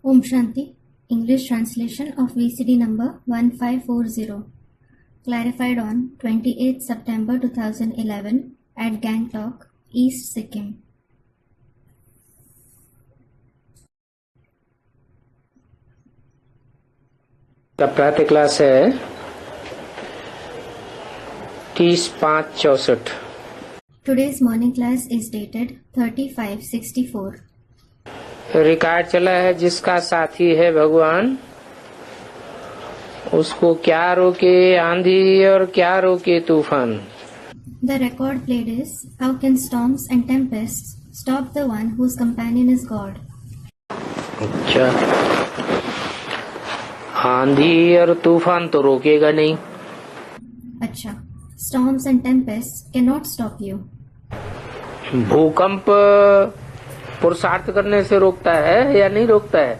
Om Shanti, English translation of VCD number 1540, clarified on 28 September 2011 at Gangtok, East Sikkim. प्रातः class है 30/5/64। Today's morning class is dated 35/64. Record चला है, जिसका साथी है भगवान उसको क्या रोके आंधी और क्या रोके तूफान। The record played is how can storms and tempests stop the one whose companion is God. अच्छा, आंधी और तूफान तो रोकेगा नहीं। अच्छा, storms and tempests cannot stop you. भूकंप पुरुषार्थ करने से रोकता है या नहीं रोकता है?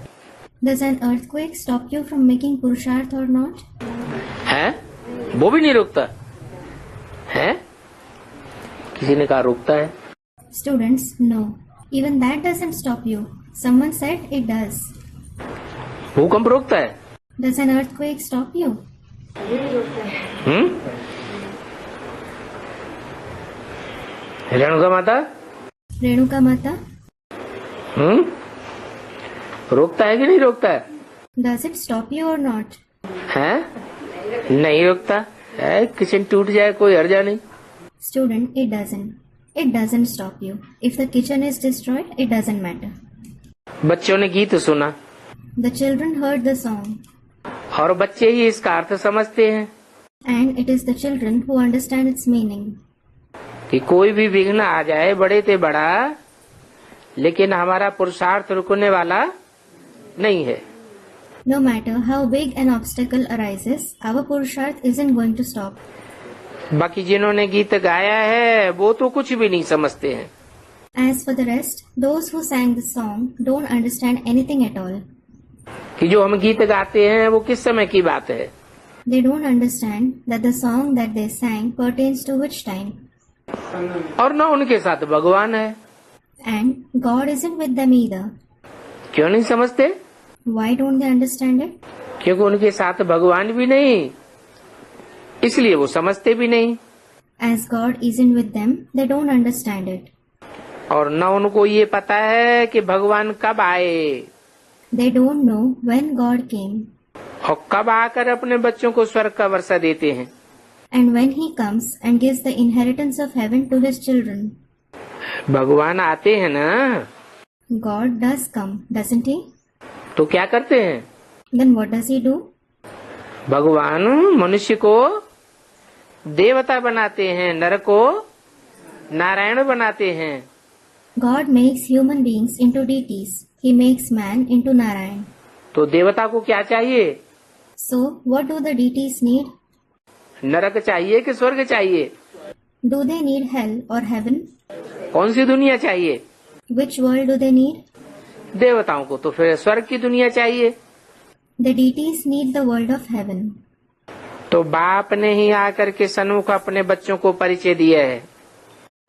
Does an earthquake stop you from making purusharth or not? है, वो भी नहीं रोकता है। किसी ने कहा रोकता है। Students, no. Even that doesn't stop you. Someone said it does. भूकंप रोकता है। Does an earthquake stop you? Renuka माता Renuka Mata, रोकता है कि नहीं रोकता है? does it stop you or not? है, नहीं रोकता है। किचन टूट जाए कोई हर्जा नहीं। Student, it doesn't. It doesn't stop you. If the kitchen is destroyed, it doesn't matter. बच्चों ने गीत सुना The children heard the song, और बच्चे ही इसका अर्थ समझते हैं and it is the children who understand its meaning. कि कोई भी विघ्न आ जाए बड़े ते बड़ा, लेकिन हमारा पुरुषार्थ रुकने वाला नहीं है। No matter how big an obstacle arises, our purusharth isn't going to stop. बाकी जिन्होंने गीत गाया है वो तो कुछ भी नहीं समझते हैं। As for the rest, those who sang the song don't understand anything at all. कि जो हम गीत गाते हैं वो किस समय की बात है। They don't understand that the song that they sang pertains to which time. और न उनके साथ भगवान है। And God isn't with them either. क्यों नहीं समझते? Why don't they understand it? क्योंकि उनके साथ भगवान भी नहीं, इसलिए वो समझते भी नहीं। As God isn't with them, they don't understand it. और न उनको ये पता है कि भगवान कब आए They don't know when God came और कब आकर अपने बच्चों को स्वर्ग का वर्षा देते हैं। and when He comes and gives the inheritance of heaven to His children. भगवान आते हैं ना, God does come, doesn't He? तो क्या करते हैं? Then what does He do? भगवान मनुष्य को देवता बनाते हैं, नर को नारायण बनाते हैं। God makes human beings into deities. He makes man into Narayan. तो देवता को क्या चाहिए? So, what do the deities need? नरक चाहिए कि स्वर्ग चाहिए? Do they need hell or heaven? कौन सी दुनिया चाहिए? Which world do they need? देवताओं को तो फिर स्वर्ग की दुनिया चाहिए। The deities need the world of heaven. तो बाप ने ही आकर के सन्मुख अपने बच्चों को परिचय दिया है।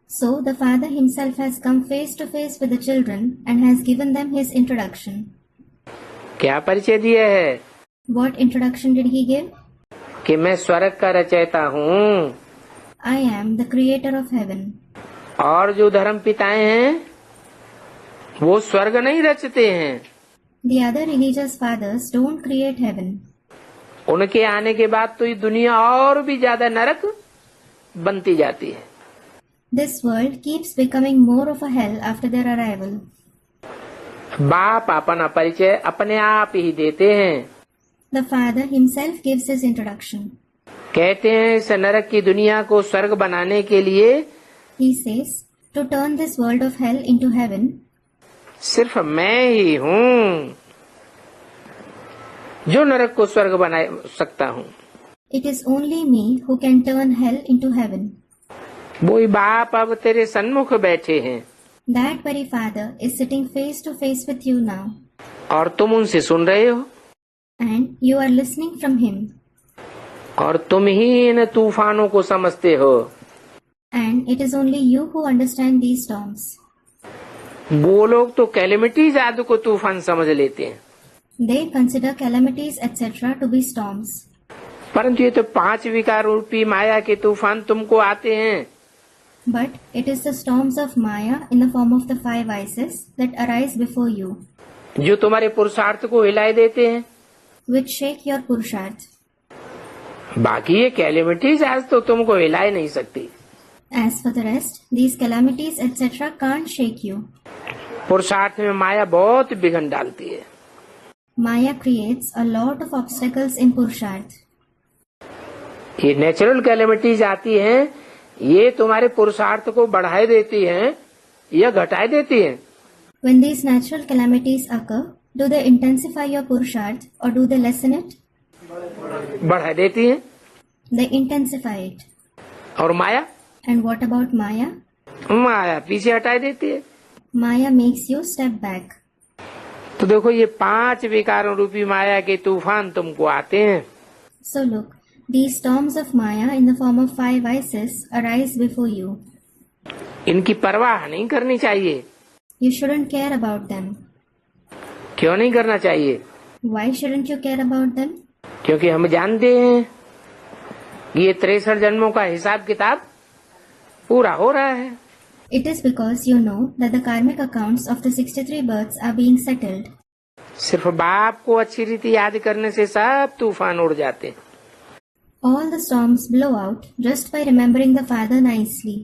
So, the Father Himself has come face to face with the children and has given them His introduction. क्या परिचय दिया है? What introduction did He give? कि मैं स्वर्ग का रचयिता हूँ I am the creator of heaven. और जो धर्म पिताएं हैं वो स्वर्ग नहीं रचते हैं। The other religious fathers don't create heaven. उनके आने के बाद तो ये दुनिया और भी ज्यादा नरक बनती जाती है। This world keeps becoming more of a hell after their arrival. बाप अपना परिचय अपने आप ही देते हैं। The Father Himself gives His introduction. कहते हैं इस नरक की दुनिया को स्वर्ग बनाने के लिए He says, to turn this world of hell into heaven, सिर्फ मैं ही हूँ जो नरक को स्वर्ग बना सकता हूँ। it is only me who can turn hell into heaven. वही बाप अब तेरे सन्मुख बैठे हैं That very Father is sitting face to face with you now, और तुम उनसे सुन रहे हो and you are listening from Him, और तुम ही इन तूफानों को समझते हो। and it is only you who understand these storms. वो लोग तो कैलेमिटीज आदि को तूफान समझ लेते हैं। They consider calamities etc. to be storms. परंतु ये तो 5 विकार रूपी माया के तूफान तुमको आते हैं। But it is the storms of Maya in the form of the 5 vices that arise before you, जो तुम्हारे पुरुषार्थ को हिलाए देते हैं। which shake your purusharth. बाकी ये कैलेमिटीज आज तो तुमको हिलाए नहीं सकती। As for the rest, these calamities etc. can't shake you. पुरुषार्थ में माया बहुत विघ्न डालती है। Maya creates a lot of obstacles in purusharth. ये नेचुरल कैलेमिटीज आती हैं, ये तुम्हारे पुरुषार्थ को बढ़ाए देती हैं या घटाए देती हैं। When these natural calamities occur, do they intensify your purusharth or do they lessen it? बढ़ा देती हैं। They intensify it. और माया, And what about Maya? माया पीछे हटाई देती है। Maya makes you step back. तो देखो ये 5 विकारों रूपी माया के तूफान तुमको आते हैं। So look, these storms of Maya in the form of 5 vices arise before you. इनकी परवाह नहीं करनी चाहिए। You shouldn't care about them. क्यों नहीं करना चाहिए? Why shouldn't you care about them? क्योंकि हम जानते हैं कि ये 63 जन्मों का हिसाब किताब पूरा हो रहा है। It is because you know that the karmic accounts of the 63 births are being settled. सिर्फ बाप को अच्छी रीति याद करने से सब तूफान उड़ जाते हैं। All the storms blow out just by remembering the father nicely.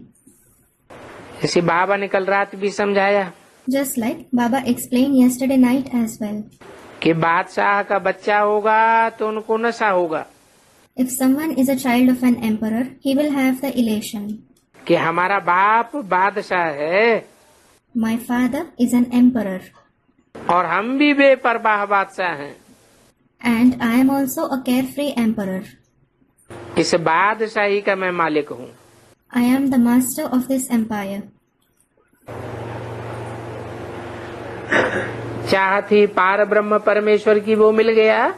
जैसे बाबा ने कल रात भी समझाया Just like Baba explained yesterday night as well. कि बादशाह का बच्चा होगा तो उनको नशा होगा, If someone is a child of an emperor, he will have the elation. कि हमारा बाप बादशाह है My father is an emperor. और हम भी बेपरवाह बादशाह हैं। And I am also a carefree emperor. इस बादशाही का मैं मालिक हूँ। I am the master of this empire. चाहत ही पार ब्रह्म परमेश्वर की वो मिल गया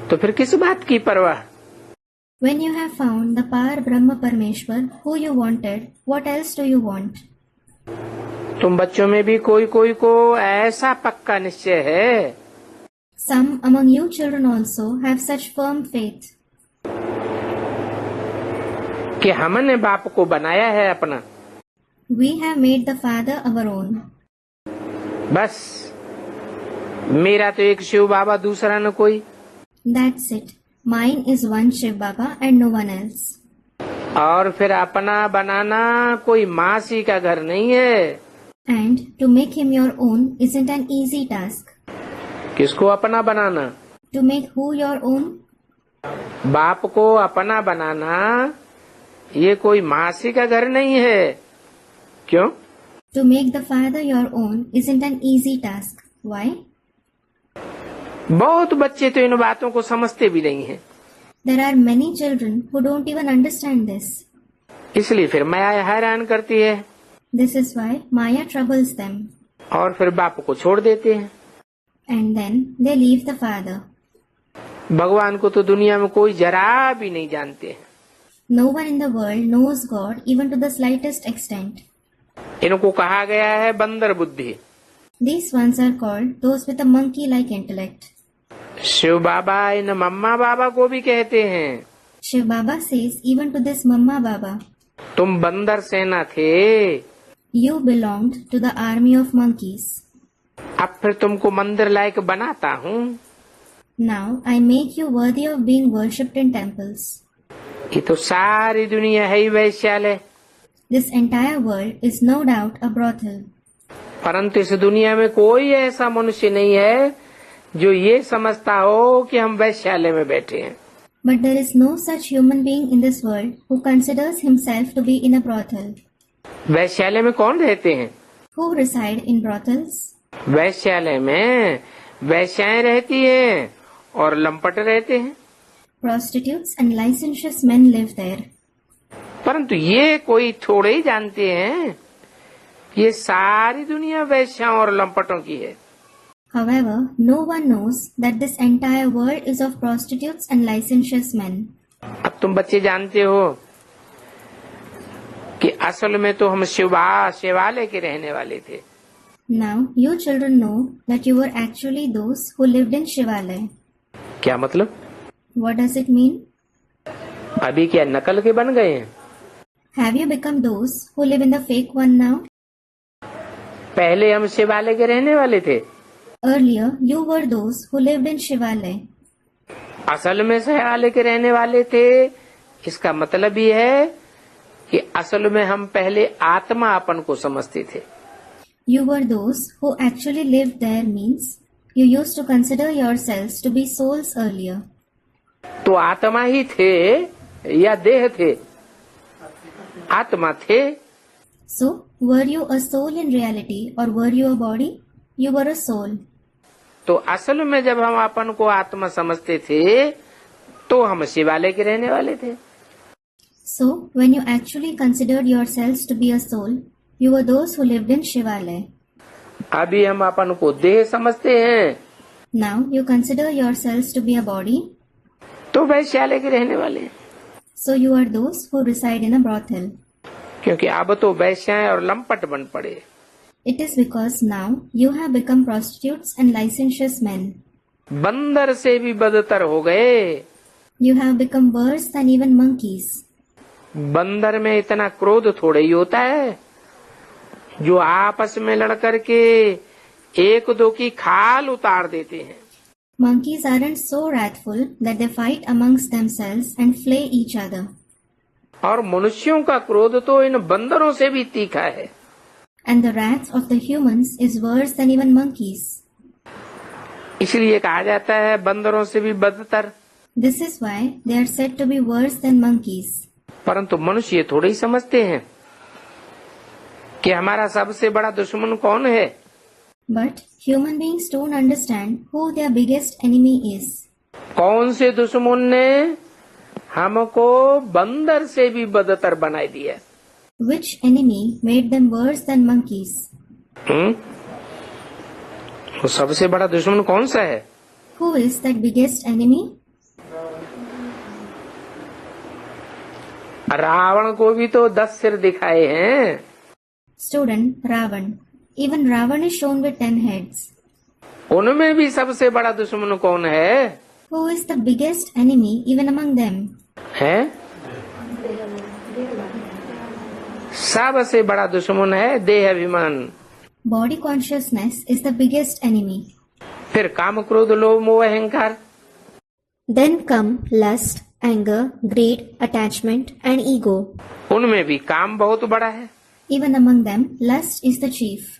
तो फिर किस बात की परवाह। When you have found the Par Brahma Parmeshwar who you wanted, what else do you want? तुम बच्चों में भी कोई कोई को ऐसा पक्का निश्चय है Some among you children also have such firm faith कि हमने बाप को बनाया है अपना। We have made the Father our own. बस मेरा तो एक शिव बाबा, दूसरा न कोई। That's it. Mine is one Shiv Baba and no one else. और फिर अपना बनाना कोई मासी का घर नहीं है। And to make him your own isn't an easy task. किसको अपना बनाना? To make who your own? बाप को अपना बनाना ये कोई मासी का घर नहीं है। क्यों? To make the Father your own isn't an easy task. Why? बहुत बच्चे तो इन बातों को समझते भी नहीं हैं। There are many children who don't even understand this. इसलिए फिर माया हैरान करती है This is why Maya troubles them. और फिर बाप को छोड़ देते हैं। And then they leave the Father. भगवान को तो दुनिया में कोई जरा भी नहीं जानते। No one in the world knows God even to the slightest extent. इनको कहा गया है बंदर बुद्धि। These ones are called those with a monkey-like intellect. Shiv बाबा इन मम्मा बाबा को भी कहते हैं Shiv Baba says even to this Mamma Baba, तुम बंदर सेना थे, you belonged to the army of monkeys. अब फिर तुमको मंदिर लायक बनाता हूँ। Now I make you worthy of being worshipped in temples. ये तो सारी दुनिया है ही वैश्यालय। This entire world is no doubt a brothel. परंतु इस दुनिया में कोई ऐसा मनुष्य नहीं है जो ये समझता हो कि हम वैश्यालय में बैठे हैं। But there is no such human being in this world who considers himself to be in a brothel. वैश्यालय में कौन रहते हैं? Who reside in brothels? वैश्यालय में वैश्याएं रहती हैं और लंपट रहते हैं। Prostitutes and licentious men live there. परंतु ये कोई थोड़े ही जानते हैं ये सारी दुनिया वैश्याओं और लंपटों की है। However, no one knows that this entire world is of prostitutes and licentious men. अब तुम बच्चे जानते हो कि असल में तो हम शिवालय के रहने वाले थे। Now you children know that you were actually those who lived in Shivalaya. क्या मतलब? What does it mean? अभी क्या नकल के बन गए हैं? Have you become those who live in the fake one now? पहले हम शिवालय के रहने वाले थे। Earlier you were those who lived in Shivalaya. असल में शिवालय के रहने वाले थे, इसका मतलब ये है कि असल में हम पहले आत्मा अपन को समझते थे। You were those who actually lived there means you used to consider yourselves to be souls earlier. तो आत्मा ही थे या देह थे? आत्मा थे। So, were you a soul in reality or were you a body? You were a soul. तो असल में जब हम अपन को आत्मा समझते थे तो हम शिवालय के रहने वाले थे। So, when you actually considered yourselves to be a soul, you were those who lived in Shivalaya. अभी हम अपन को देह समझते हैं Now you consider yourselves to be a body, तो वैश्यालय के रहने वाले हैं। so you are those who reside in a brothel. क्योंकि अब तो वैश्याएं और लंपट बन पड़े। It is because now you have become prostitutes and licentious men. बंदर से भी बदतर हो गए। You have become worse than even monkeys. बंदर में इतना क्रोध थोड़े ही होता है जो आपस में लड़ करके एक दो की खाल उतार देते हैं। Monkeys aren't so wrathful that they fight amongst themselves and flay each other. और मनुष्यों का क्रोध तो इन बंदरों से भी तीखा है। And the wrath of the humans is worse than even monkeys. इसलिए कहा जाता है बंदरों से भी बदतर। This is why they are said to be worse than monkeys. परंतु मनुष्य थोड़े ही समझते हैं कि हमारा सबसे बड़ा दुश्मन कौन है। But human beings don't understand who their biggest enemy is. कौन से दुश्मन ने हमको बंदर से भी बदतर बनाई दिया। Which enemy made them worse than monkeys? वो सबसे बड़ा दुश्मन कौन सा है? Who is that biggest enemy? Ravan को भी तो 10 सिर दिखाए हैं। Student Ravan. Even Ravan is shown with 10 heads. उनमें भी सबसे बड़ा दुश्मन कौन है? Who is the biggest enemy even among them? है? सबसे बड़ा दुश्मन है देह अभिमान। Body consciousness is the biggest enemy. फिर काम क्रोध लोभ मोह अहंकार। Then come lust, anger, greed, attachment and ego. उनमें भी काम बहुत बड़ा है। Even among them, lust is the chief.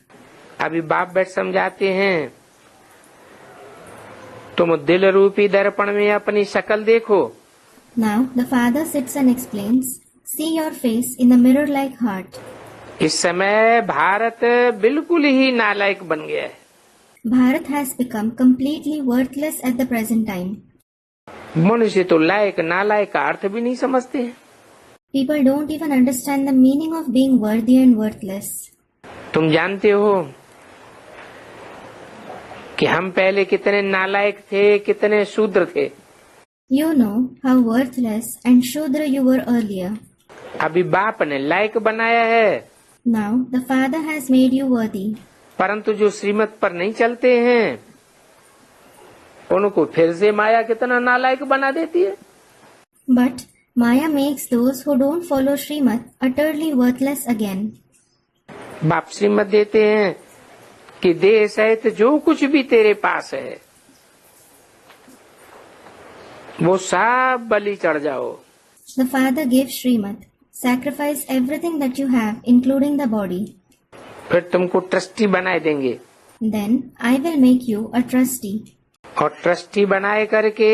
अभी बाप बैठ समझाते हैं, तुम दिल रूपी दर्पण में अपनी शक्ल देखो। Now the father sits and explains, see your face in the mirror like heart. इस समय भारत बिल्कुल ही नालायक बन गया है। Bharat has become completely worthless at the present time. मनुष्य तो लायक नालायक का अर्थ भी नहीं समझते हैं। People don't even understand the meaning of being worthy and worthless. तुम जानते हो कि हम पहले कितने नालायक थे, कितने शूद्र थे। You know how worthless and Shudra you were earlier. अभी बाप ने लायक बनाया है। Now the father has made you worthy. परंतु जो श्रीमत पर नहीं चलते हैं उनको फिर से माया कितना नालायक बना देती है। But Maya makes those who don't follow Srimad utterly worthless again. बाप श्रीमत देते हैं कि देह सहित जो कुछ भी तेरे पास है वो सब बलि चढ़ जाओ। The father gives Srimad. Sacrifice everything that you have, including the body. फिर तुमको ट्रस्टी बनाए देंगे। Then I will make you a trustee. और ट्रस्टी बनाए करके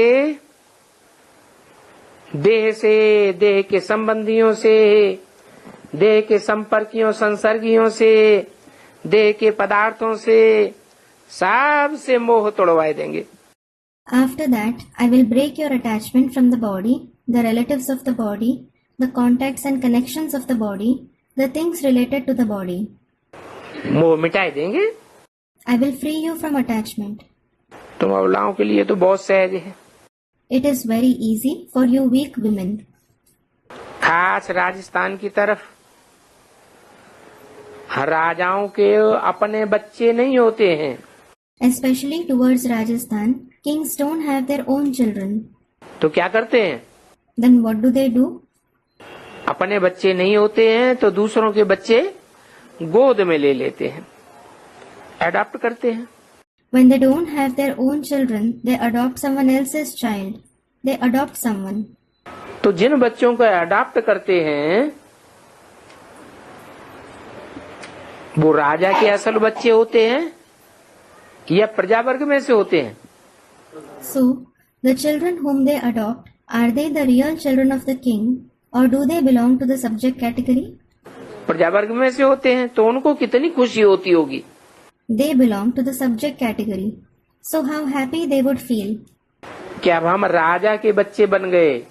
देह से, देह के संबंधियों से, देह के संपर्कियों संसर्गियों से, देह के पदार्थों से सब से मोह तोड़वाए देंगे। After that, I will break your attachment from the body, the relatives of the body, the contacts and connections of the body, the things related to the body. मोह मिटाए देंगे। I will free you from attachment. तुम अबलाओं के लिए तो बहुत सहज है। It is very easy for you weak women. खास राजस्थान की तरफ राजाओं के अपने बच्चे नहीं होते हैं। Especially towards Rajasthan, kings don't have their own children. तो क्या करते हैं? Then what do they do? अपने बच्चे नहीं होते हैं तो दूसरों के बच्चे गोद में ले लेते हैं, अडॉप्ट करते हैं। When they don't have their own children, they adopt someone else's child. They adopt someone. तो जिन बच्चों को अडॉप्ट करते हैं वो राजा के असल बच्चे होते हैं या प्रजा वर्ग में से होते हैं? So, the children whom they adopt, are they the real children of the king or do they belong to the subject category? प्रजा वर्ग में से होते हैं तो उनको कितनी खुशी होती होगी। They belong to the subject category. So how happy they would feel. कि अब हम राजा के बच्चे बन गए,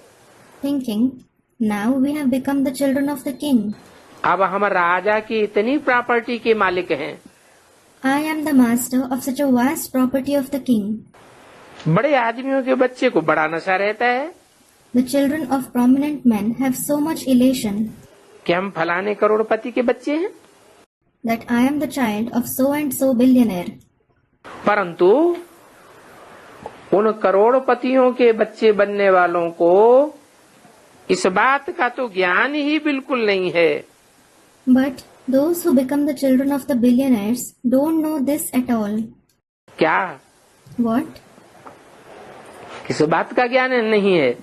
Thinking, now we have become the children of the king. अब हम राजा की इतनी प्रॉपर्टी के मालिक हैं। I am the master of such a vast property of the king. बड़े आदमियों के बच्चे को बड़ा नशा रहता है The children of prominent men have so much elation कि हम फलाने करोड़पति के बच्चे हैं। that I am the child of so and so billionaire. परंतु उन करोड़पतियों के बच्चे बनने वालों को इस बात का तो ज्ञान ही बिल्कुल नहीं है। But those who become the children of the billionaires don't know this at all. क्या? What? किस बात का ज्ञान नहीं है?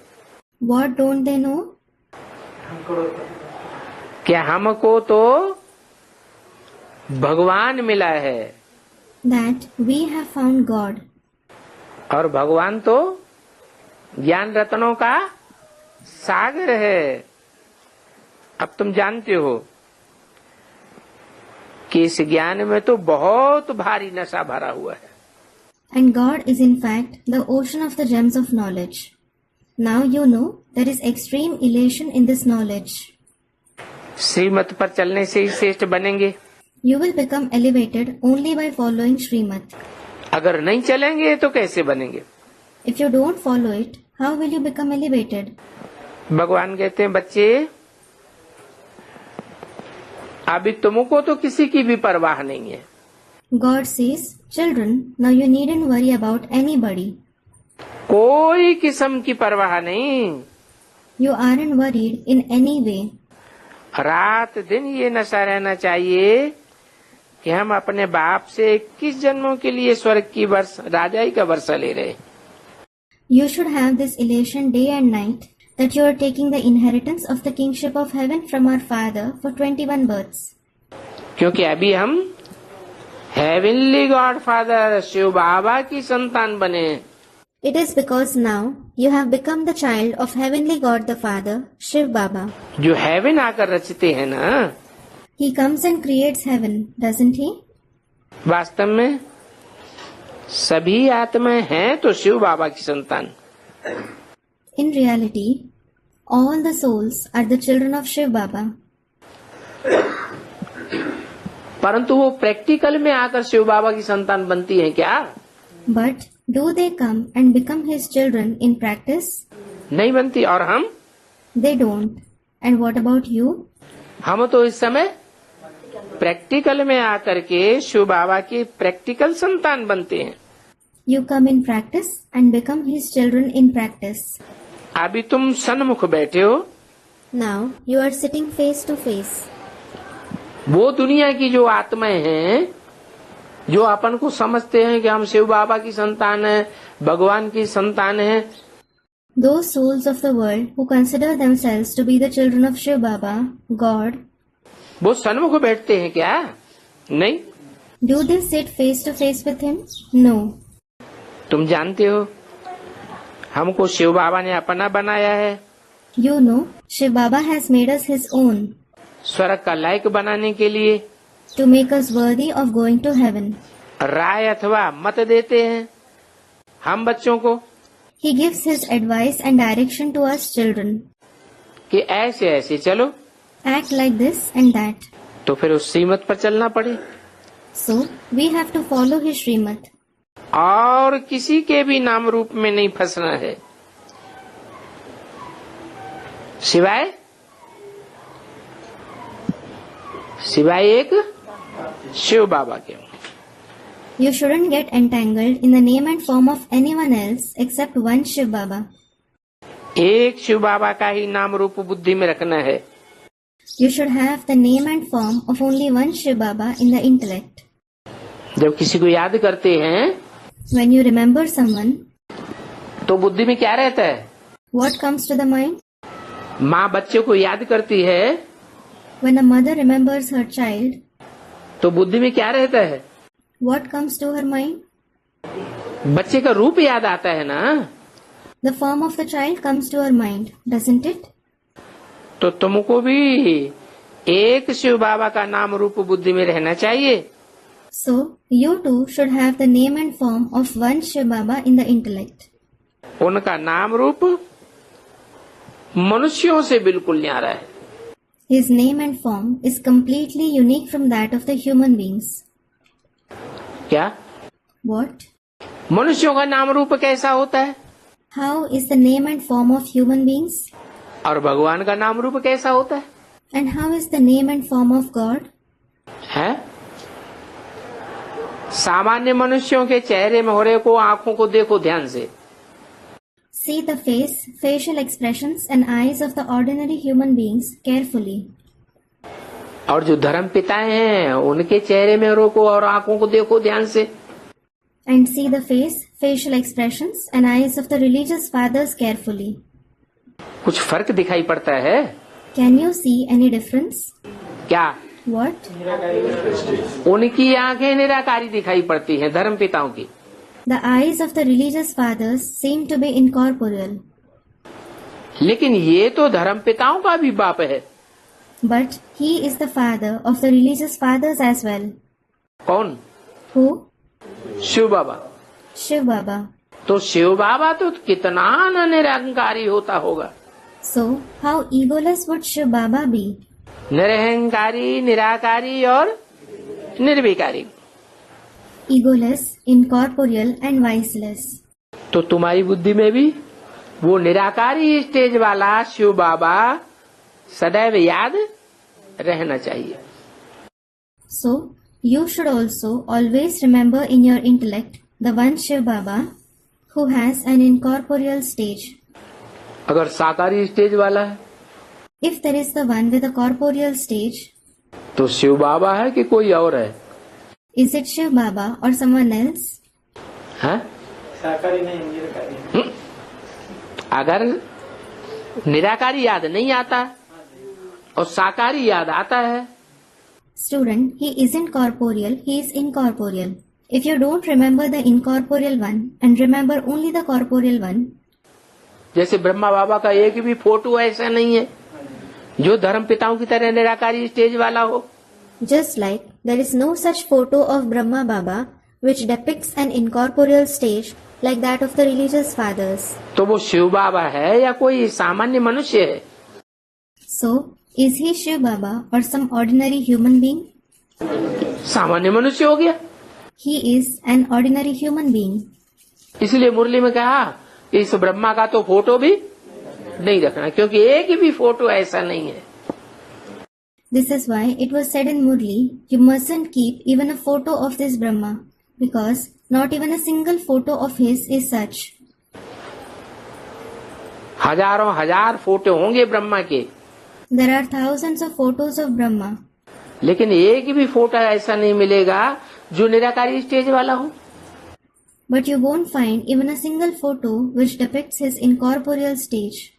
What don't they know? क्या हमको तो भगवान मिला है That we have found God. और भगवान तो ज्ञान रत्नों का सागर है। अब तुम जानते हो कि इस ज्ञान में तो बहुत भारी नशा भरा हुआ है। And God is in fact the ocean of the gems of knowledge. Now you know there is extreme elation in this knowledge. श्रीमत पर चलने से ही श्रेष्ठ बनेंगे। You will become elevated only by following Srimad. अगर नहीं चलेंगे तो कैसे बनेंगे? If you don't follow it, how will you become elevated? भगवान कहते हैं बच्चे अभी तुमको तो किसी की भी परवाह नहीं है। God says, children, now you needn't worry about anybody. कोई किस्म की परवाह नहीं। You aren't worried in any way. रात दिन ये नशा रहना चाहिए कि हम अपने बाप से 21 जन्मों के लिए स्वर्ग की राजाई का वर्षा ले रहे। You should have this elation day and night that you are taking the inheritance of the kingship of heaven from our Father for 21 births. क्योंकि अभी हम हेवनली गॉड फादर शिव बाबा की संतान बने। It is because now you have become the child of heavenly God the Father, Shiv Baba. जो haven आकर रचते हैं ना, He comes and creates heaven, doesn't he? वास्तव में सभी आत्माएं हैं तो शिव बाबा की संतान। In reality, all the souls are the children of Shiv Baba. परंतु वो प्रैक्टिकल में आकर शिव बाबा की संतान बनती है क्या? But do they come and become his children in practice? नहीं बनती। और हम They don't. And what about you? हम तो इस समय प्रैक्टिकल में आकर के शिव बाबा की प्रैक्टिकल संतान बनते हैं। You come in practice and become his children in practice. अभी तुम सन्मुख बैठे हो, Now you are sitting face to face. वो दुनिया की जो आत्माएं हैं जो अपन को समझते हैं कि हम शिव बाबा की संतान है, भगवान की संतान है, Those souls of the world who consider themselves to be the children of Shiv Baba, God, वो सन्मुख बैठते हैं क्या? नहीं। do they sit face to face with him? No. तुम जानते हो हमको शिव बाबा ने अपना बनाया है, You know, Shiv Baba has made us his own स्वर्ग का लायक बनाने के लिए to make us worthy of going to heaven. राय अथवा मत देते हैं हम बच्चों को He gives his advice and direction to us children. कि ऐसे ऐसे चलो, Act like this and that. तो फिर उस श्रीमत पर चलना पड़े So, we have to follow his Srimad. और किसी के भी नाम रूप में नहीं फंसना है, सिवाय एक शिव बाबा के हों। You shouldn't get entangled in the name and form of anyone else except one Shiv Baba. एक शिव बाबा का ही नाम रूप बुद्धि में रखना है। You should have the name and form of only one Shiv Baba in the intellect. जब किसी को याद करते हैं When you remember someone, तो बुद्धि में क्या रहता है? what comes to the mind? माँ बच्चे को याद करती है When a mother remembers her child, तो बुद्धि में क्या रहता है? what comes to her mind? बच्चे का रूप याद आता है ना। The form of the child comes to her mind, doesn't it? तो तुमको भी एक शिव बाबा का नाम रूप बुद्धि में रहना चाहिए। So, you too should have the name and form of one Shiv Baba in the intellect. उनका नाम रूप मनुष्यों से बिल्कुल न्यारा है। His name and form is completely unique from that of the human beings. क्या? What? मनुष्यों का नाम रूप कैसा होता है? How is the name and form of human beings? और भगवान का नाम रूप कैसा होता है? And how is the name and form of God? है? सामान्य मनुष्यों के चेहरे में हो रहे को आंखों को देखो ध्यान से। See the face, facial expressions and eyes of the ordinary human beings carefully. और जो धर्म पिताएं हैं उनके चेहरे में रोको और आंखों को देखो ध्यान से। And see the face, facial expressions and eyes of the religious fathers carefully. कुछ फर्क दिखाई पड़ता है? Can you see any difference? क्या? What? उनकी आंखें निराकारी दिखाई पड़ती हैं धर्म पिताओं की। The eyes of the religious fathers seem to be incorporeal. लेकिन ये तो धर्म पिताओं का भी बाप है। But he is the father of the religious fathers as well. कौन? Who? Shiv Baba. Shiv Baba. तो शिव बाबा तो कितना न निरहंकारी होता होगा। So, how egoless would Shiv Baba be? निरहंकारी, निराकारी और निर्विकारी। Egoless, incorporeal and viceless. तो तुम्हारी बुद्धि में भी वो निराकारी स्टेज वाला शिव बाबा सदैव याद रहना चाहिए। So, you should also always remember in your intellect the one Shiv Baba who has an incorporeal stage. अगर साकारी स्टेज वाला है If there is the one with a corporeal stage, तो शिव बाबा है कि कोई और है? is it Shiv Baba or someone else? है? साकारी नहीं, निराकारी। अगर निराकारी याद नहीं आता और साकारी याद आता है Student, he isn't corporeal, he is incorporeal. If you don't remember the incorporeal one and remember only the corporeal one, जैसे ब्रह्मा बाबा का एक भी फोटो ऐसा नहीं है जो धर्म पिताओं की तरह निराकारी स्टेज वाला हो। just like there is no such photo of Brahma Baba which depicts an incorporeal stage like that of the religious fathers. तो वो शिव बाबा है या कोई सामान्य मनुष्य है? So, is he Shiv Baba or some ordinary human being? सामान्य मनुष्य हो गया। He is an ordinary human being. इसलिए मुरली में कहा इस ब्रह्मा का तो फोटो भी नहीं रखना, क्योंकि एक भी फोटो ऐसा नहीं है। This is why it was said in Murli, you mustn't keep even a photo of this Brahma, because not even a single photo of his is such. हजारों हजार फोटो होंगे ब्रह्मा के, There are thousands of photos of Brahma, लेकिन एक भी photo ऐसा नहीं मिलेगा जो निराकारी स्टेज वाला हो। but you won't find even a single photo which depicts his incorporeal stage.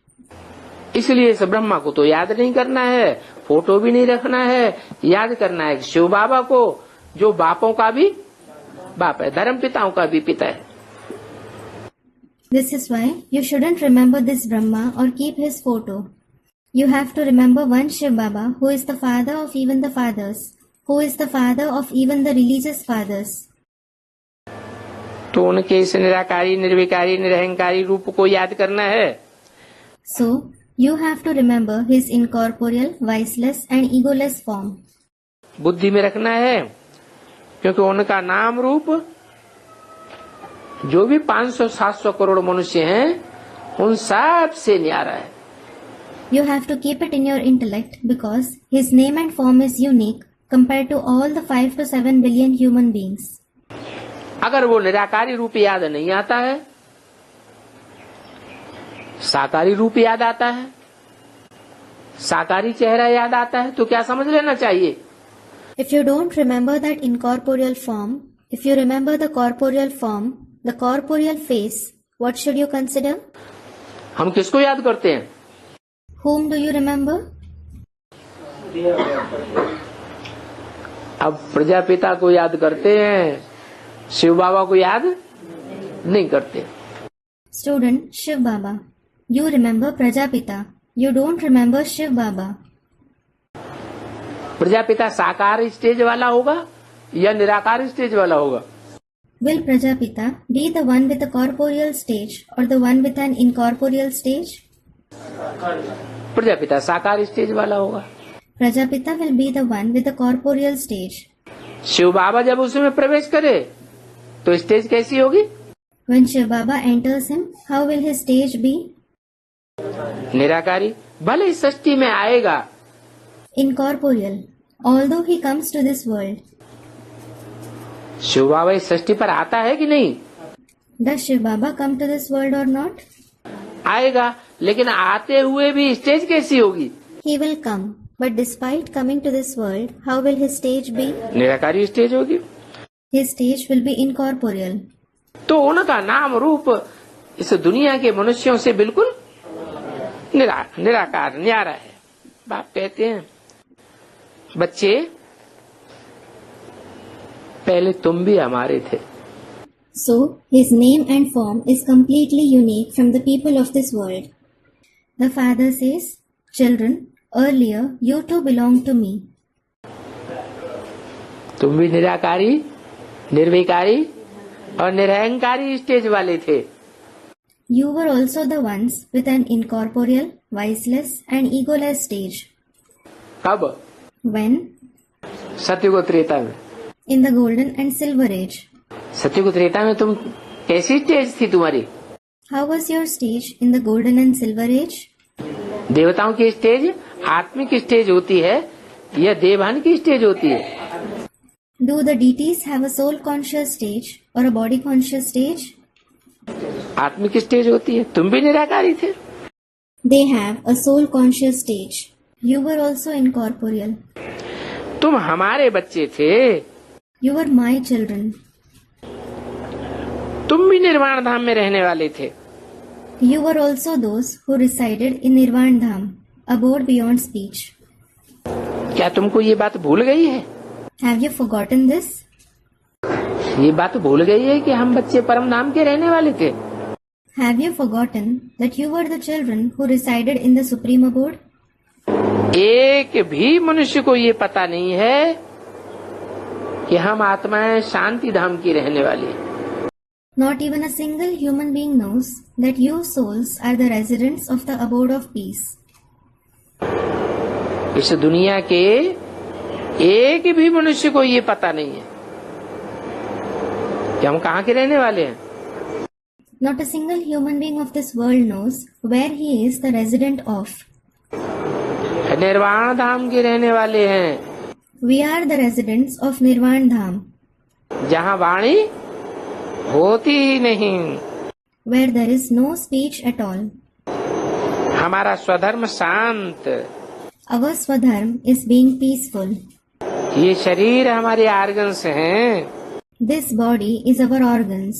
इसलिए इस ब्रह्मा को तो याद नहीं करना है, फोटो भी नहीं रखना है, याद करना है शिव बाबा को जो बापों का भी बाप है, धर्म पिताओं का भी पिता है। This is why you shouldn't remember this Brahma or keep his photo. You have to remember one Shiv Baba who is the father of even the fathers, who is the father of even the religious fathers. तो उनके इस निराकारी, निर्विकारी, निरहंकारी रूप को याद करना है। So, you have to remember his incorporeal, viceless and egoless form. बुद्धि में रखना है, क्योंकि उनका नाम रूप जो भी 500-700 करोड़ मनुष्य हैं उन सब से न्यारा है। You have to keep it in your intellect because his name and form is unique compared to all the 5 to 7 billion human beings. अगर वो निराकारी रूप याद नहीं आता है, साकारी रूप याद आता है, साकारी चेहरा याद आता है, तो क्या समझ लेना चाहिए? If you don't remember that incorporeal form, if you remember the corporeal form, the corporeal face, what should you consider? हम किसको याद करते हैं? Whom do you remember? अब प्रजापिता को याद करते हैं, शिव बाबा को याद नहीं करते। Student Shiv Baba. You remember Prajapita. You don't remember Shiv Baba. Prajapita साकार स्टेज वाला होगा या निराकार स्टेज वाला होगा? Will Prajapita be the one with the corporeal stage or the one with an incorporeal stage? Prajapita साकार स्टेज वाला होगा। Prajapita will be the one with the corporeal stage. Shiv बाबा जब उसमें प्रवेश करे तो स्टेज कैसी होगी? When Shiv Baba enters him, how will his stage be? निराकारी। भले इस सृष्टि में आएगा, Incorporeal. Although he comes to this world. Shiv बाबा इस सृष्टि पर आता है कि नहीं? Does Shiv Baba come to this world or not? आएगा, लेकिन आते हुए भी स्टेज कैसी होगी? He will come. But despite coming to this world, how will his stage be? निराकारी स्टेज होगी। His stage will be incorporeal. तो उनका नाम रूप इस दुनिया के मनुष्यों से बिल्कुल निराकार न्यारा है। बाप कहते हैं, बच्चे पहले तुम भी हमारे थे। So, his name and form is completely unique from the people of this world. The father says, children, earlier you too belonged to me. तुम भी निराकारी, निर्विकारी और निरहंकारी स्टेज वाले थे। You were also the ones with an incorporeal, viceless and egoless stage. कब? When? सत्ययुग Treta में। In the golden and silver age. सत्ययुग Treta में तुम कैसी स्टेज थी तुम्हारी? How was your stage in the golden and silver age? देवताओं की स्टेज आत्मिक स्टेज होती है या देवान की स्टेज होती है? Do the deities have a soul conscious stage or a body conscious stage? आत्मिक स्टेज होती है। तुम भी निराकारी थे। They have a soul conscious stage. You were also incorporeal. तुम हमारे बच्चे थे। You were my children. तुम भी निर्वाण धाम में रहने वाले थे। You were also those who resided in Nirvan Dham, abode beyond speech. क्या तुमको ये बात भूल गई है? Have you forgotten this? ये बात भूल गई है कि हम बच्चे परम धाम के रहने वाले थे। Have you forgotten that you were the children who resided in the supreme abode? एक भी मनुष्य को ये पता नहीं है कि हम आत्माएं शांति धाम की रहने वाली हैं। Not even a single human being knows that you souls are the residents of the abode of peace. इस दुनिया के एक भी मनुष्य को ये पता नहीं है कि हम कहाँ के रहने वाले हैं। Not a single human being of this world knows where he is the resident of. निर्वाण धाम के रहने वाले हैं। We are the residents of Nirvan Dham, जहाँ वाणी होती ही नहीं। where there is no speech at all. हमारा स्वधर्म शांत। Our Swadharm is being peaceful. ये शरीर हमारे आर्गन्स हैं। This body is our organs.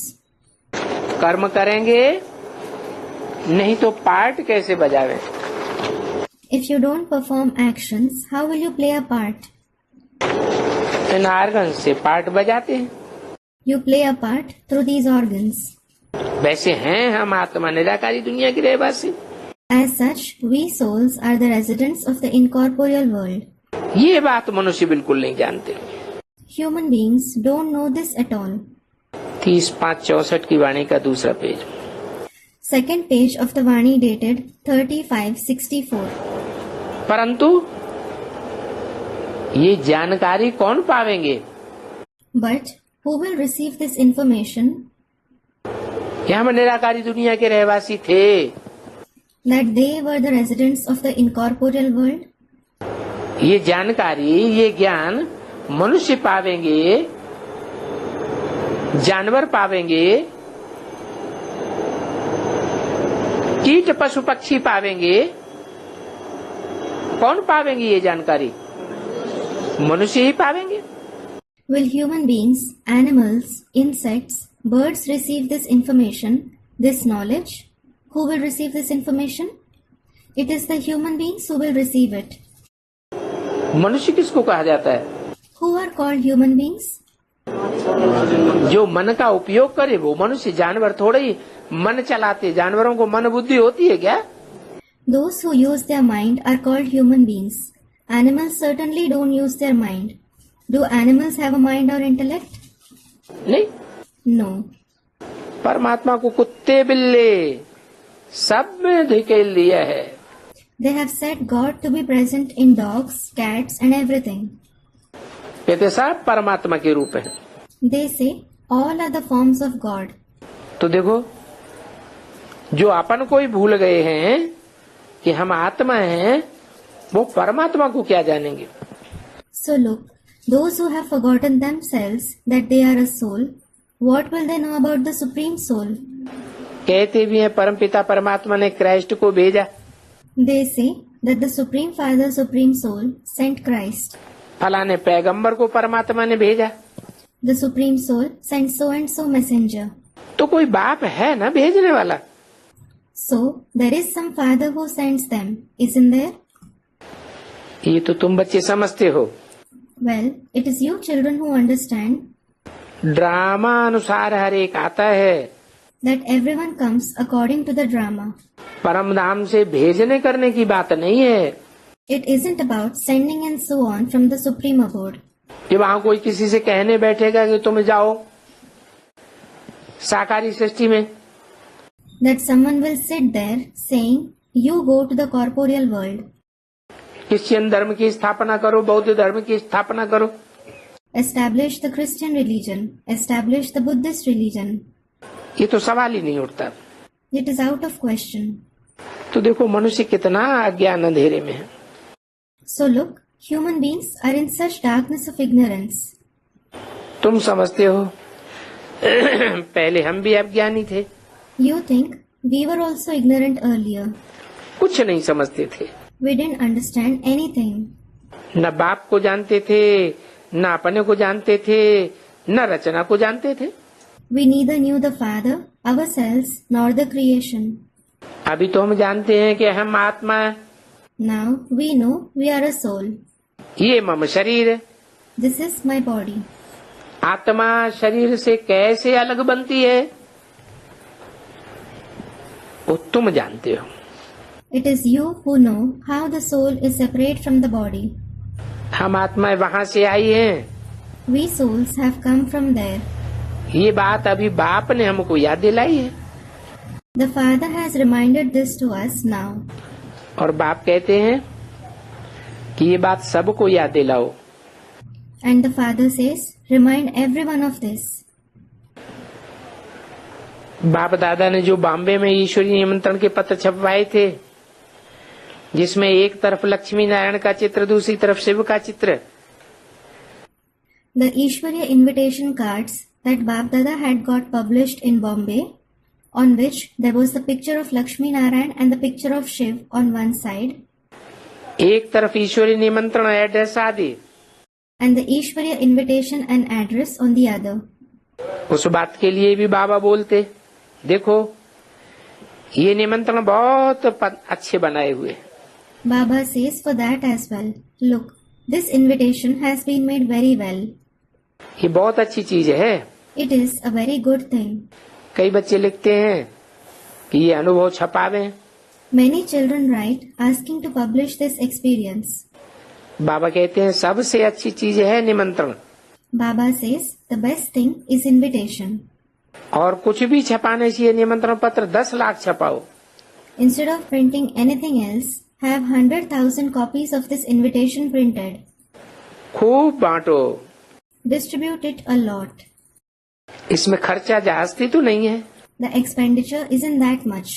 कर्म करेंगे नहीं तो पार्ट कैसे बजावे? If you don't perform actions, how will you play a part? In organs से पार्ट बजाते हैं। You play a part through these organs. वैसे हैं हम आत्मा निराकारी दुनिया के रहवासी। As such, we souls are the residents of the incorporeal world. ये बात मनुष्य बिल्कुल नहीं जानते। Human beings don't know this at all. 30/5/64 की वाणी का दूसरा page. Second page of the Vani dated 35/64. परंतु ये जानकारी कौन पावेंगे? But who will receive this information कि हम निराकारी दुनिया के रहवासी थे। that they were the residents of the incorporeal world? ये जानकारी, ये ज्ञान मनुष्य पावेंगे, जानवर पावेंगे, कीट पशु पक्षी पावेंगे, कौन पावेंगे ये जानकारी? मनुष्य ही पावेंगे। Will human beings, animals, insects, birds receive this information, this knowledge? Who will receive this information? It is the human beings who will receive it. मनुष्य किसको कहा जाता है? Who are called human beings? जो मन का उपयोग करे वो मनुष्य। जानवर थोड़े ही मन चलाते, जानवरों को मन बुद्धि होती है क्या? Those who use their mind are called human beings. Animals certainly don't use their mind. Do animals have a mind or intellect? नहीं। No. परमात्मा को कुत्ते बिल्ले सब में धकेल दिया है। They have said God to be present in dogs, cats and everything. कहते सब परमात्मा के रूप है। They say all are the forms of God. तो देखो, जो अपन को ही भूल गए हैं कि हम आत्मा हैं, वो परमात्मा को क्या जानेंगे? So look, those who have forgotten themselves that they are a soul, what will they know about the Supreme Soul? कहते भी हैं परमपिता परमात्मा ने क्राइस्ट को भेजा। They say that the Supreme Father, Supreme Soul sent Christ. फलाने पैगंबर को परमात्मा ने भेजा। The Supreme Soul sent so and so messenger. तो कोई बाप है ना भेजने वाला। So there is some father who sends them, isn't there? ये तो तुम बच्चे समझते हो। Well, it is you children who understand drama अनुसार हर एक आता है। that everyone comes according to the drama. परम धाम से भेजने करने की बात नहीं है। It isn't about sending and so on from the Supreme Abode. कि वहाँ कोई किसी से कहने बैठेगा कि तुम जाओ साकारी सृष्टि में, That someone will sit there saying, you go to the corporeal world. Christian धर्म की स्थापना करो, बौद्ध धर्म की स्थापना करो। Establish the Christian religion. Establish the Buddhist religion. ये तो सवाल ही नहीं उठता। It is out of question. तो देखो मनुष्य कितना अज्ञान अंधेरे में है। So look, human beings are in such darkness of ignorance. तुम समझते हो पहले हम भी अज्ञानी थे। You think we were also ignorant earlier. कुछ नहीं समझते थे। We didn't understand anything. न बाप को जानते थे, न अपने को जानते थे, न रचना को जानते थे। We neither knew the Father, ourselves, nor the creation. अभी तो हम जानते हैं कि हम आत्मा है। Now we know we are a soul. ये मम शरीर है। This is my body. आत्मा शरीर से कैसे अलग बनती है वो तुम जानते हो। It is you who know how the soul is separate from the body. हम आत्माएं वहाँ से आई हैं। We souls have come from there. ये बात अभी बाप ने हमको याद दिलाई है। The Father has reminded this to us now. और बाप कहते हैं कि ये बात सबको याद दिलाओ। And the Father says, remind everyone of this. बाप दादा ने जो बॉम्बे में ईश्वरीय निमंत्रण के पत्र छपवाए थे, जिसमें एक तरफ लक्ष्मी नारायण का चित्र, दूसरी तरफ शिव का चित्र, The Ishwarya invitation cards that Bap Dada had got published in Bombay, on which there was the picture of Lakshmi Narayan and the picture of Shiv on one side, एक तरफ ईश्वरीय निमंत्रण एड्रेस आदि, and the Ishwarya invitation and address on the other. उस बात के लिए भी बाबा बोलते, देखो ये निमंत्रण बहुत अच्छे बनाए हुए हैं। Baba says for that as well, look, this invitation has been made very well. ये बहुत अच्छी चीज है। It is a very good thing. कई बच्चे लिखते हैं कि ये अनुभव छपावें। Many children write asking to publish this experience. बाबा कहते हैं सबसे अच्छी चीज है निमंत्रण। Baba says the best thing is invitation. और कुछ भी छपाने से ये निमंत्रण पत्र 10 lakh छपाओ। Instead of printing anything else, have 100,000 copies of this invitation printed. खूब बांटो। Distribute it a lot. इसमें खर्चा जास्ती तो नहीं है। The expenditure isn't that much.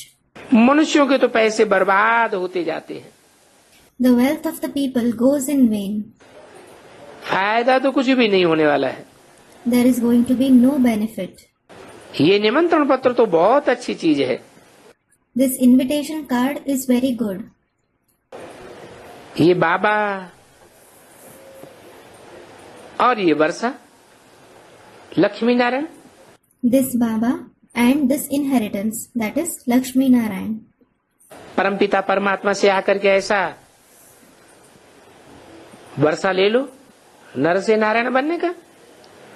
मनुष्यों के तो पैसे बर्बाद होते जाते हैं। The wealth of the people goes in vain. फायदा तो कुछ भी नहीं होने वाला है। There is going to be no benefit. ये निमंत्रण पत्र तो बहुत अच्छी चीज है। This invitation card is very good. ये बाबा और ये वर्षा, Lakshmi Narayan, This Baba and this inheritance, that is Lakshmi Narayan. परमपिता परमात्मा से आकर के ऐसा वर्षा ले लो नर से नारायण बनने का।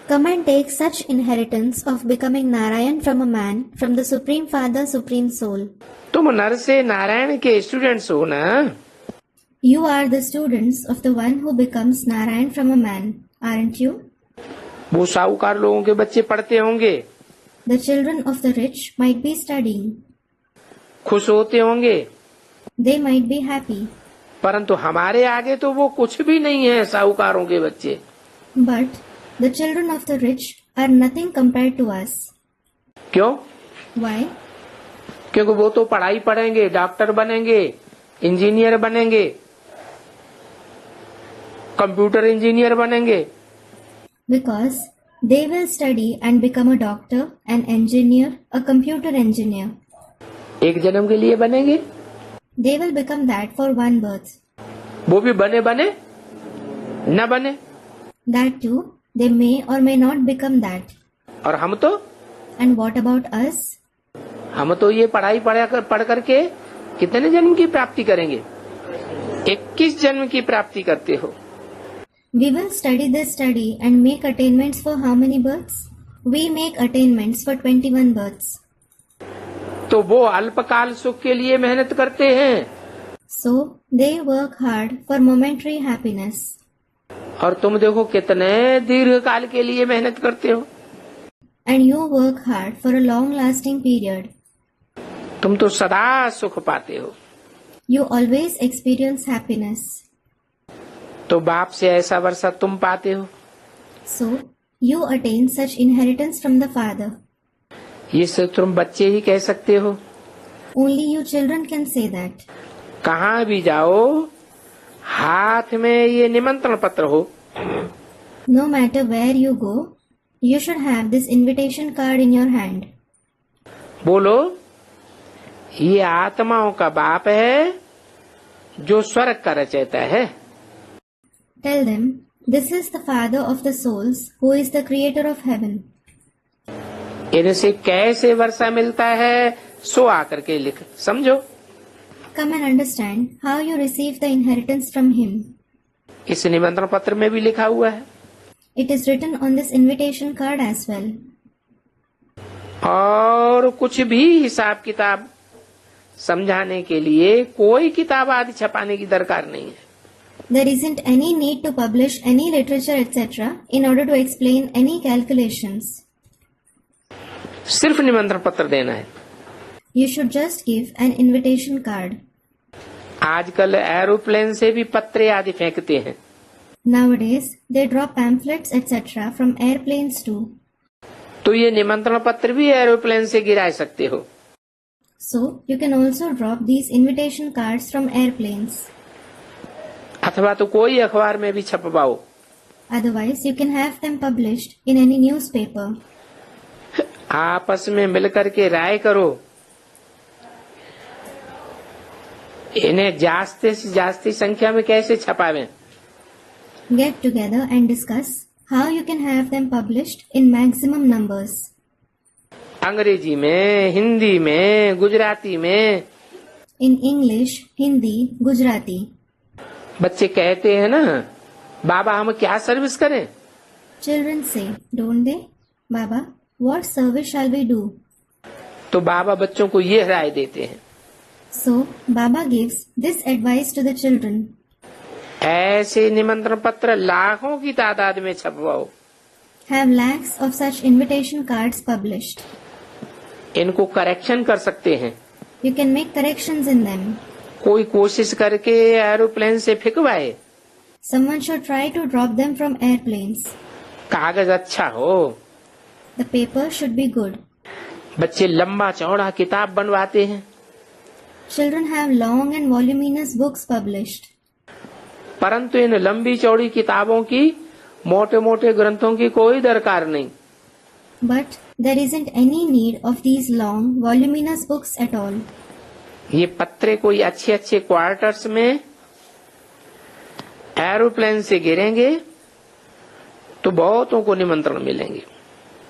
Come and take such inheritance of becoming Narayan from a man, from the Supreme Father, Supreme Soul. तुम नर से नारायण के स्टूडेंट्स हो ना। You are the students of the one who becomes Narayan from a man, aren't you? वो साहूकार लोगों के बच्चे पढ़ते होंगे, The children of the rich might be studying. खुश होते होंगे, They might be happy. परंतु हमारे आगे तो वो कुछ भी नहीं है साहूकारों के बच्चे। But the children of the rich are nothing compared to us. क्यों? Why? क्योंकि वो तो पढ़ाई पढ़ेंगे, डॉक्टर बनेंगे, इंजीनियर बनेंगे, कंप्यूटर इंजीनियर बनेंगे। Because they will study and become a doctor, an engineer, a computer engineer. एक जन्म के लिए बनेंगे, They will become that for one birth. वो भी बने बने न बने। That too, they may or may not become that. और हम तो And what about us? हम तो ये पढ़ाई पढ़ करके कितने जन्म की प्राप्ति करेंगे? 21 जन्म की प्राप्ति करते हो। We will study this study and make attainments for how many births? We make attainments for 21 births. तो वो अल्पकाल सुख के लिए मेहनत करते हैं, So they work hard for momentary happiness. और तुम देखो कितने दीर्घ काल के लिए मेहनत करते हो। And you work hard for a long lasting period. तुम तो सदा सुख पाते हो। You always experience happiness. तो बाप से ऐसा वर्षा तुम पाते हो। So you attain such inheritance from the Father. ये सिर्फ तुम बच्चे ही कह सकते हो। Only you children can say that. कहाँ भी जाओ हाथ में ये निमंत्रण पत्र हो। No matter where you go, you should have this invitation card in your hand. बोलो, ये आत्माओं का बाप है जो स्वर्ग का रचयिता है। Tell them, this is the Father of the souls who is the creator of heaven. इनसे कैसे वर्षा मिलता है सो आकर के लिख समझो। Come and understand how you receive the inheritance from him. इस निमंत्रण पत्र में भी लिखा हुआ है। It is written on this invitation card as well. और कुछ भी हिसाब किताब समझाने के लिए कोई किताब आदि छपाने की दरकार नहीं है। There isn't any need to publish any literature etc. in order to explain any calculations. सिर्फ निमंत्रण पत्र देना है। You should just give an invitation card. आजकल एरोप्लेन से भी पत्रे आदि फेंकते हैं। Nowadays, they drop pamphlets etc. from airplanes too. तो ये निमंत्रण पत्र भी एरोप्लेन से गिरा सकते हो। So, you can also drop these invitation cards from airplanes. अथवा तो कोई अखबार में भी छपवाओ। Otherwise, you can have them published in any newspaper. आपस में मिलकर के राय करो, इन्हें जास्ती से जास्ती संख्या में कैसे छपावें। Get together and discuss how you can have them published in maximum numbers. अंग्रेजी में, हिंदी में, गुजराती में। In English, Hindi, Gujarati. बच्चे कहते हैं ना, बाबा हम क्या सर्विस करें? Children say, don't they? Baba, what service shall we do? तो बाबा बच्चों को ये राय देते हैं, So, Baba gives this advice to the children. ऐसे निमंत्रण पत्र लाखों की तादाद में छपवाओ। Have lakhs of such invitation cards published. इनको करेक्शन कर सकते हैं। You can make corrections in them. कोई कोशिश करके एरोप्लेन से फेंकवाए। Someone should try to drop them from airplanes. कागज अच्छा हो। The paper should be good. बच्चे लंबा चौड़ा किताब बनवाते हैं, Children have long and voluminous books published. परंतु इन लंबी चौड़ी किताबों की मोटे मोटे ग्रंथों की कोई दरकार नहीं। But there isn't any need of these long, voluminous books at all. ये पत्रे कोई अच्छे अच्छे क्वार्टर्स में एरोप्लेन से गिरेंगे तो बहुतों को निमंत्रण मिलेंगे।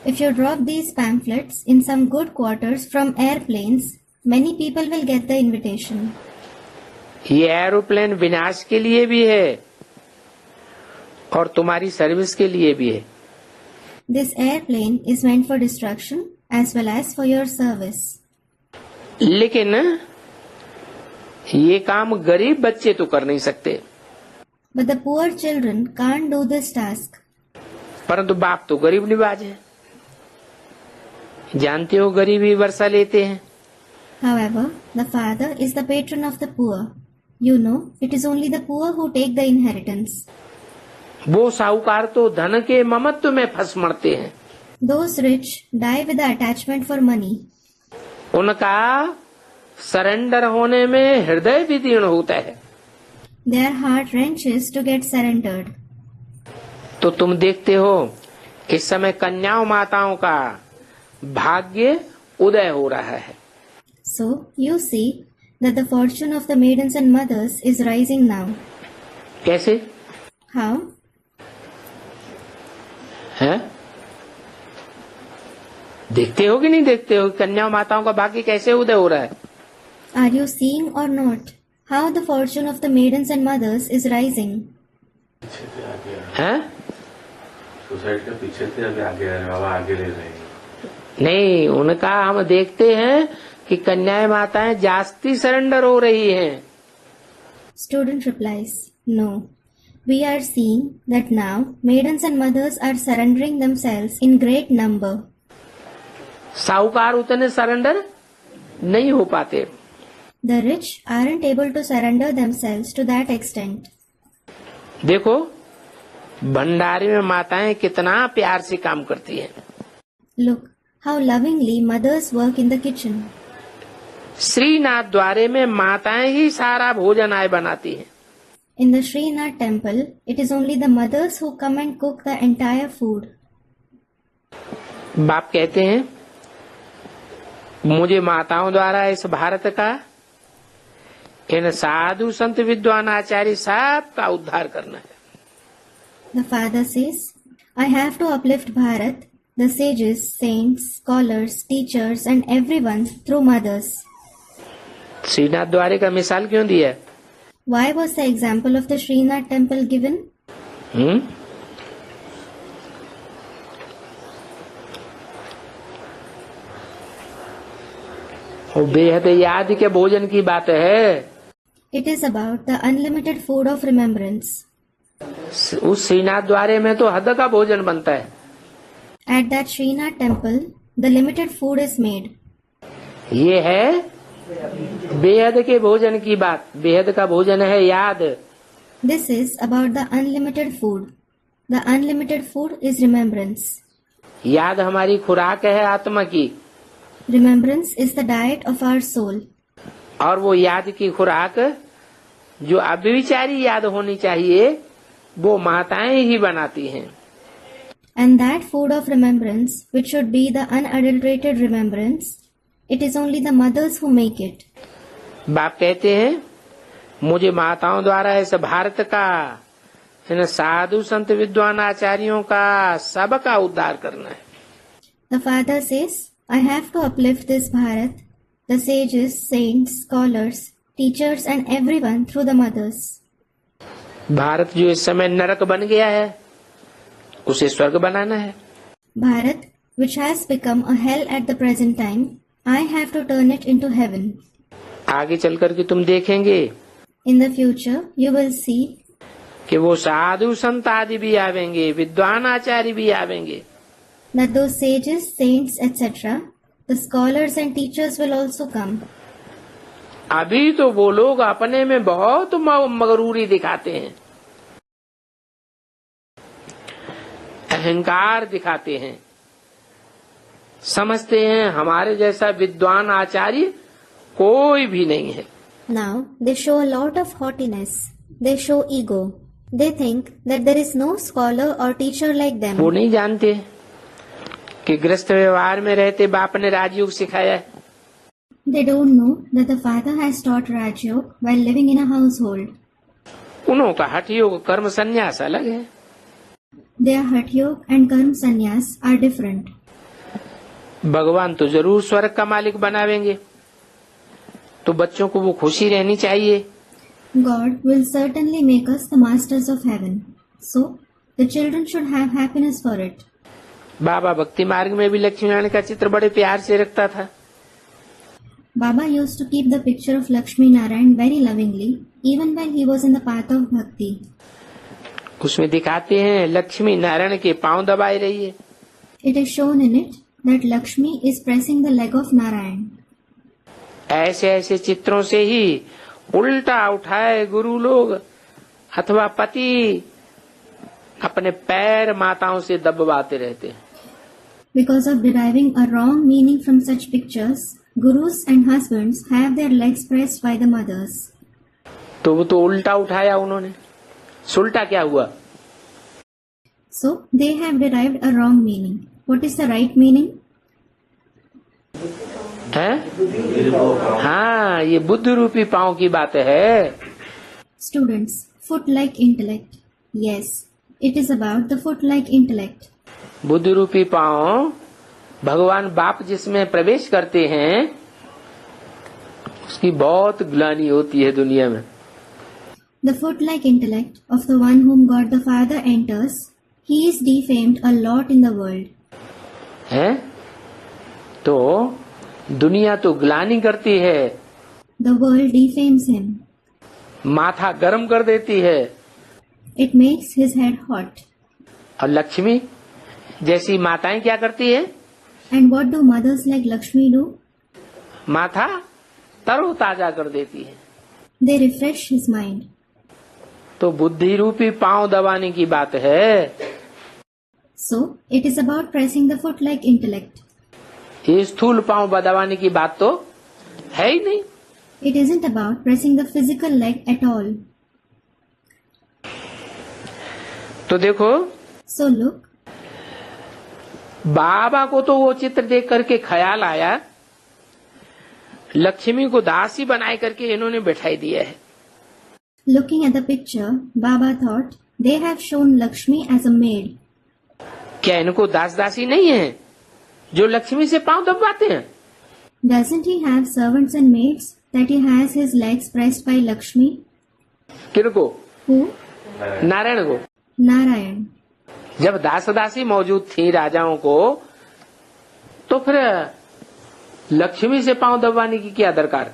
If you drop these pamphlets in some good quarters from airplanes, many people will get the invitation. ये एरोप्लेन विनाश के लिए भी है और तुम्हारी सर्विस के लिए भी है। This airplane is meant for destruction as well as for your service. लेकिन ये काम गरीब बच्चे तो कर नहीं सकते। But the poor children can't do this task. परंतु बाप तो गरीब निवाज है, जानते हो गरीबी वर्षा लेते हैं। However, the father is the patron of the poor. You know, it is only the poor who take the inheritance. वो साहूकार तो धन के ममत्व में फंस मरते हैं। Those rich die with the attachment for money. उनका सरेंडर होने में हृदय विदीर्ण होता है। Their heart wrenches to get surrendered. तो तुम देखते हो इस समय कन्याओं माताओं का भाग्य उदय हो रहा है। So, you see that the fortune of the maidens and mothers is rising now. कैसे How? है? देखते हो कि नहीं देखते हो कन्याओं माताओं का भाग्य कैसे उदय हो रहा है? Are you seeing or not how the fortune of the maidens and mothers is rising? हैं? सोसाइटी के पीछे से अभी आगे आ रहे हैं, बाबा आगे ले रहे हैं। नहीं, उनका हम देखते हैं कि कन्याएं माताएं जास्ती सरेंडर हो रही हैं। Student replies, no. We are seeing that now maidens and mothers are surrendering themselves in great number. साहूकार उतने सरेंडर नहीं हो पाते। The rich aren't able to surrender themselves to that extent. देखो भंडारे में माताएं कितना प्यार से काम करती हैं। Look how lovingly mothers work in the kitchen. Srinath द्वारे में माताएं ही सारा भोजन आय बनाती हैं। In the Srinath temple, it is only the mothers who come and cook the entire food. बाप कहते हैं मुझे माताओं द्वारा इस भारत का इन साधु संत विद्वान आचार्य सब का उद्धार करना है। The father says, I have to uplift Bharat, the sages, saints, scholars, teachers and everyone through mothers. Srinath द्वारे का मिसाल क्यों दिया? Why was the example of the Srinath temple given? वो बेहद याद के भोजन की बात है। It is about the unlimited food of remembrance. उस श्रीनाथ द्वारे में तो हद का भोजन बनता है। At that Srinath temple, the limited food is made. ये है बेहद के भोजन की बात। बेहद का भोजन है याद। This is about the unlimited food. The unlimited food is remembrance. याद हमारी खुराक है आत्मा की। Remembrance is the diet of our soul. और वो याद की खुराक जो अव्यभिचारी याद होनी चाहिए वो माताएं ही बनाती हैं। And that food of remembrance, which should be the unadulterated remembrance, it is only the mothers who make it. बाप कहते हैं मुझे माताओं द्वारा इस भारत का इन साधु संत विद्वान आचार्यों का सबका उद्धार करना है। The father says, I have to uplift this Bharat, the sages, saints, scholars, teachers and everyone through the mothers. Bharat जो इस समय नरक बन गया है उसे स्वर्ग बनाना है। Bharat, which has become a hell at the present time, I have to turn it into heaven. आगे चल करके तुम देखेंगे In the future, you will see कि वो साधु संत आदि भी आवेंगे, विद्वान आचार्य भी आवेंगे। that those sages, saints, etc., the scholars and teachers will also come. अभी तो वो लोग अपने में बहुत मगरूरी दिखाते हैं, अहंकार दिखाते हैं, समझते हैं हमारे जैसा विद्वान आचार्य कोई भी नहीं है। Now, they show a lot of haughtiness. They show ego. They think that there is no scholar or teacher like them. वो नहीं जानते कि गृहस्थ व्यवहार में रहते बाप ने राजयोग सिखाया है। They don't know that the father has taught Rajयोग while living in a household. उन्हों का हठ योग कर्म संन्यास अलग है। Their Hatha Yoga and Karma Sannyas are different. भगवान तो जरूर स्वर्ग का मालिक बनावेंगे, तो बच्चों को वो खुशी रहनी चाहिए। God will certainly make us the masters of heaven. So, the children should have happiness for it. बाबा भक्ति मार्ग में भी लक्ष्मी नारायण का चित्र बड़े प्यार से रखता था। Baba used to keep the picture of Lakshmi Narayan very lovingly, even while he was in the path of bhakti. उसमें दिखाते हैं लक्ष्मी नारायण के पांव दबाए रही है। It is shown in it that Lakshmi is pressing the leg of Narayan. ऐसे ऐसे चित्रों से ही उल्टा उठाए गुरु लोग अथवा पति अपने पैर माताओं से दबवाते रहते हैं। Because of deriving a wrong meaning from such pictures, gurus and husbands have their legs pressed by the mothers. तो वो तो उल्टा उठाया उन्होंने, सुल्टा क्या हुआ? So, they have derived a wrong meaning. What is the right meaning? है? हाँ, ये बुद्ध रूपी पांव की बात है। Students, foot-like intellect. Yes, it is about the foot-like intellect. Buddha रूपी पांव भगवान बाप जिसमें प्रवेश करते हैं उसकी बहुत ग्लानि होती है दुनिया में। The foot-like intellect of the one whom God the Father enters, he is defamed a lot in the world. है? तो दुनिया तो ग्लानि करती है, The world defames him. माथा गर्म कर देती है, It makes his head hot. और लक्ष्मी जैसी माताएं क्या करती है? And what do mothers like Lakshmi do? माथा तरोताजा कर देती है। They refresh his mind. तो बुद्धि रूपी पांव दबाने की बात है। So, it is about pressing the foot-like intellect. ये स्थूल पांव दबाने की बात तो है ही नहीं। It isn't about pressing the physical leg at all. तो देखो, So look, बाबा को तो वो चित्र देख करके ख्याल आया लक्ष्मी को दासी बनाए करके इन्होंने बैठाई दिया है। looking at the picture, Baba thought they have shown Lakshmi as a maid. क्या इनको दास दासी नहीं है जो लक्ष्मी से पांव दबाते हैं? Doesn't he have servants and maids that he has his legs pressed by Lakshmi? किनको? Who? नारायण को। Narayan. जब दास दासी मौजूद थी राजाओं को, तो फिर लक्ष्मी से पांव दबाने की क्या दरकार?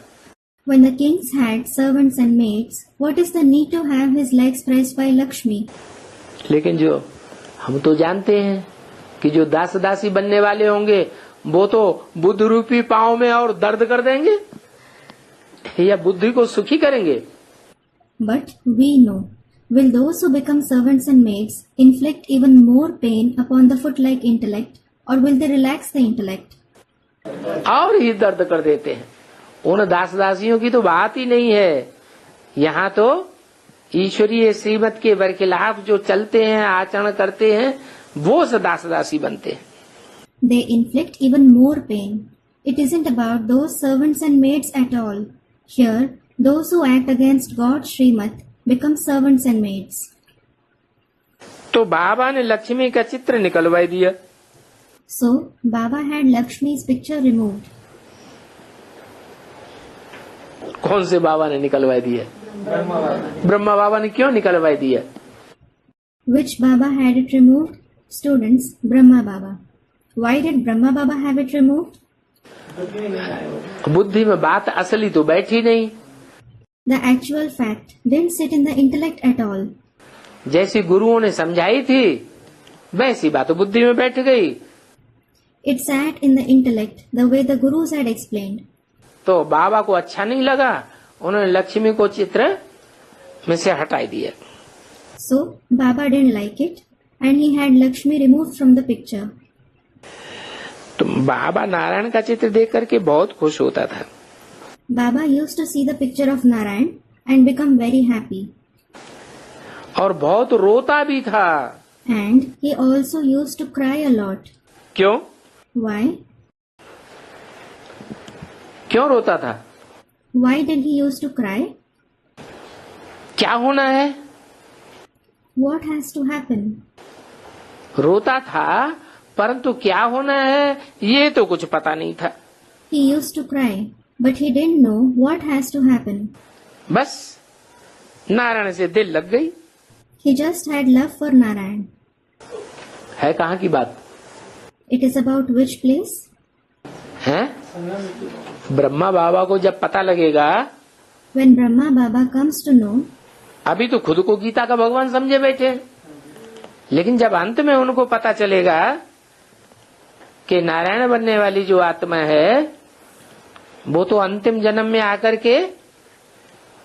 When the kings had servants and maids, what is the need to have his legs pressed by Lakshmi? लेकिन जो हम तो जानते हैं कि जो दास दासी बनने वाले होंगे वो तो बुद्ध रूपी पांव में और दर्द कर देंगे या बुद्धि को सुखी करेंगे। But we know, will those who become servants and maids inflict even more pain upon the foot-like intellect, or will they relax the intellect? और ही दर्द कर देते हैं। उन दास दासियों की तो बात ही नहीं है। यहाँ तो ईश्वरीय श्रीमत के बरखिलाफ जो चलते हैं, आचरण करते हैं, वो दास दासी बनते हैं। They inflict even more pain. It isn't about those servants and maids at all. Here, those who act against God's Srimat become servants and maids. तो बाबा ने लक्ष्मी का चित्र निकलवा दिया। So, Baba had Lakshmi's picture removed. कौन से बाबा ने निकलवा दिया? ब्रह्मा बाबा ने क्यों निकलवा दिया? Which Baba had it removed? Students, Brahma Baba. Why did Brahma Baba have it removed? बुद्धि में बात असली तो बैठी नहीं। The actual fact didn't sit in the intellect at all. जैसी गुरुओं ने समझाई थी वैसी बात बुद्धि में बैठ गई। It sat in the intellect the way the gurus had explained. तो बाबा को अच्छा नहीं लगा, उन्होंने लक्ष्मी को चित्र में से हटाई दिया। So, Baba didn't like it and he had Lakshmi removed from the picture. तो बाबा नारायण का चित्र देख करके बहुत खुश होता था। Baba used to see the picture of Narayan and become very happy. और बहुत रोता भी था। And he also used to cry a lot. क्यों? Why? क्यों रोता था? Why did he used to cry? क्या होना है? What has to happen? रोता था, परंतु क्या होना है ये तो कुछ पता नहीं था। He used to cry, but he didn't know what has to happen. बस नारायण से दिल लग गई। He just had love for Narayan. है कहाँ की बात? It is about which place? है ब्रह्मा बाबा को जब पता लगेगा, When Brahma Baba comes to know, अभी तो खुद को गीता का भगवान समझे बैठे हैं, लेकिन जब अंत में उनको पता चलेगा कि नारायण बनने वाली जो आत्मा है वो तो अंतिम जन्म में आकर के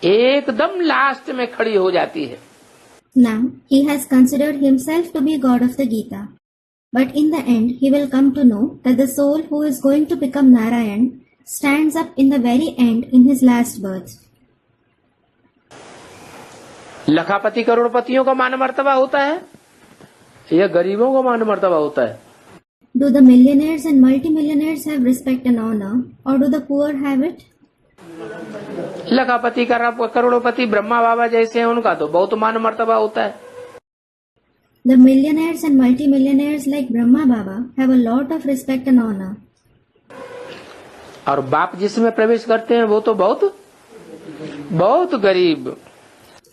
एकदम लास्ट में खड़ी हो जाती है। now he has considered himself to be God of the Gita. But in the end, he will come to know that the soul who is going to become Narayan stands up in the very end in his last birth. लखापति करोड़पतियों का मान मर्तबा होता है या गरीबों का मान मर्तबा होता है? Do the millionaires and multimillionaires have respect and honor, or do the poor have it? लखापति करोड़पति ब्रह्मा बाबा जैसे हैं उनका तो बहुत मान मर्तबा होता है। The millionaires and multimillionaires like Brahma Baba have a lot of respect and honor. और बाप जिसमें प्रवेश करते हैं वो तो बहुत बहुत गरीब।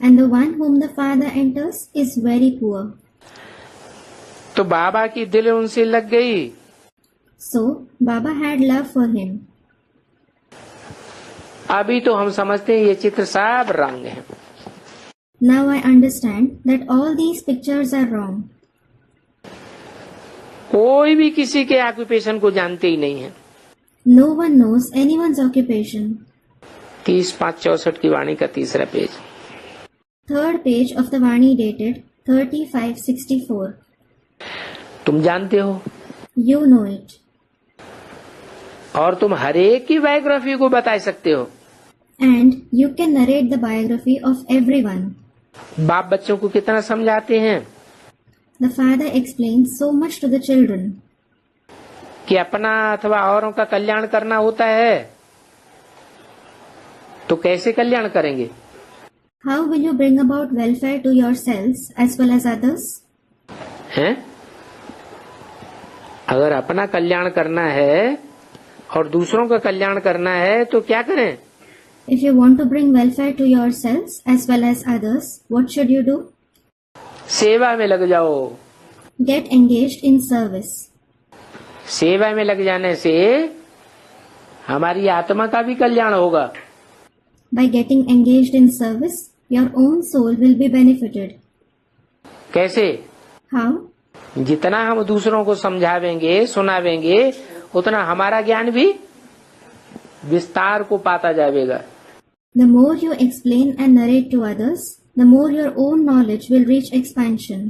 And the one whom the father enters is very poor. तो बाबा की दिल उनसे लग गई। So, Baba had love for him. अभी तो हम समझते हैं ये चित्र सब रंग है। Now I understand that all these pictures are wrong. कोई भी किसी के ऑक्यूपेशन को जानते ही नहीं है। No one knows anyone's occupation. 30/5/64 की वाणी का तीसरा page. Third page of the Vani dated 3564. तुम जानते हो You know it. और तुम हर एक की बायोग्राफी को बता सकते हो। And you can narrate the biography of everyone. बाप बच्चों को कितना समझाते हैं The father explains so much to the children. कि अपना अथवा औरों का कल्याण करना होता है तो कैसे कल्याण करेंगे? How will you bring about welfare to yourselves as well as others? हैं? अगर अपना कल्याण करना है और दूसरों का कल्याण करना है तो क्या करें? If you want to bring welfare to yourselves as well as others, what should you do? सेवा में लग जाओ। Get engaged in service. सेवा में लग जाने से हमारी आत्मा का भी कल्याण होगा। By getting engaged in service, your own soul will be benefited. कैसे? How? जितना हम दूसरों को समझावेंगे सुनावेंगे उतना हमारा ज्ञान भी विस्तार को पाता जाएगा। The more you explain and narrate to others, the more your own knowledge will reach expansion.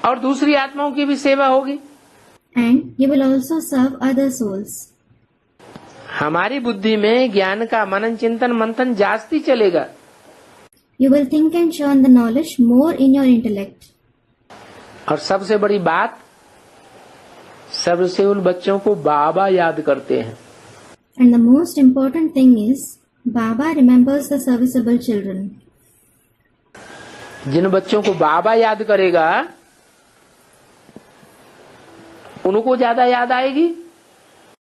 और दूसरी आत्माओं की भी सेवा होगी। And you will also serve other souls. हमारी बुद्धि में ज्ञान का मनन चिंतन मंथन जास्ती चलेगा। You will think and churn the knowledge more in your intellect. और सबसे बड़ी बात, सबसे उन बच्चों को बाबा याद करते हैं। And the most important thing is, Baba remembers the serviceable children. जिन बच्चों को बाबा याद करेगा उनको ज्यादा याद आएगी।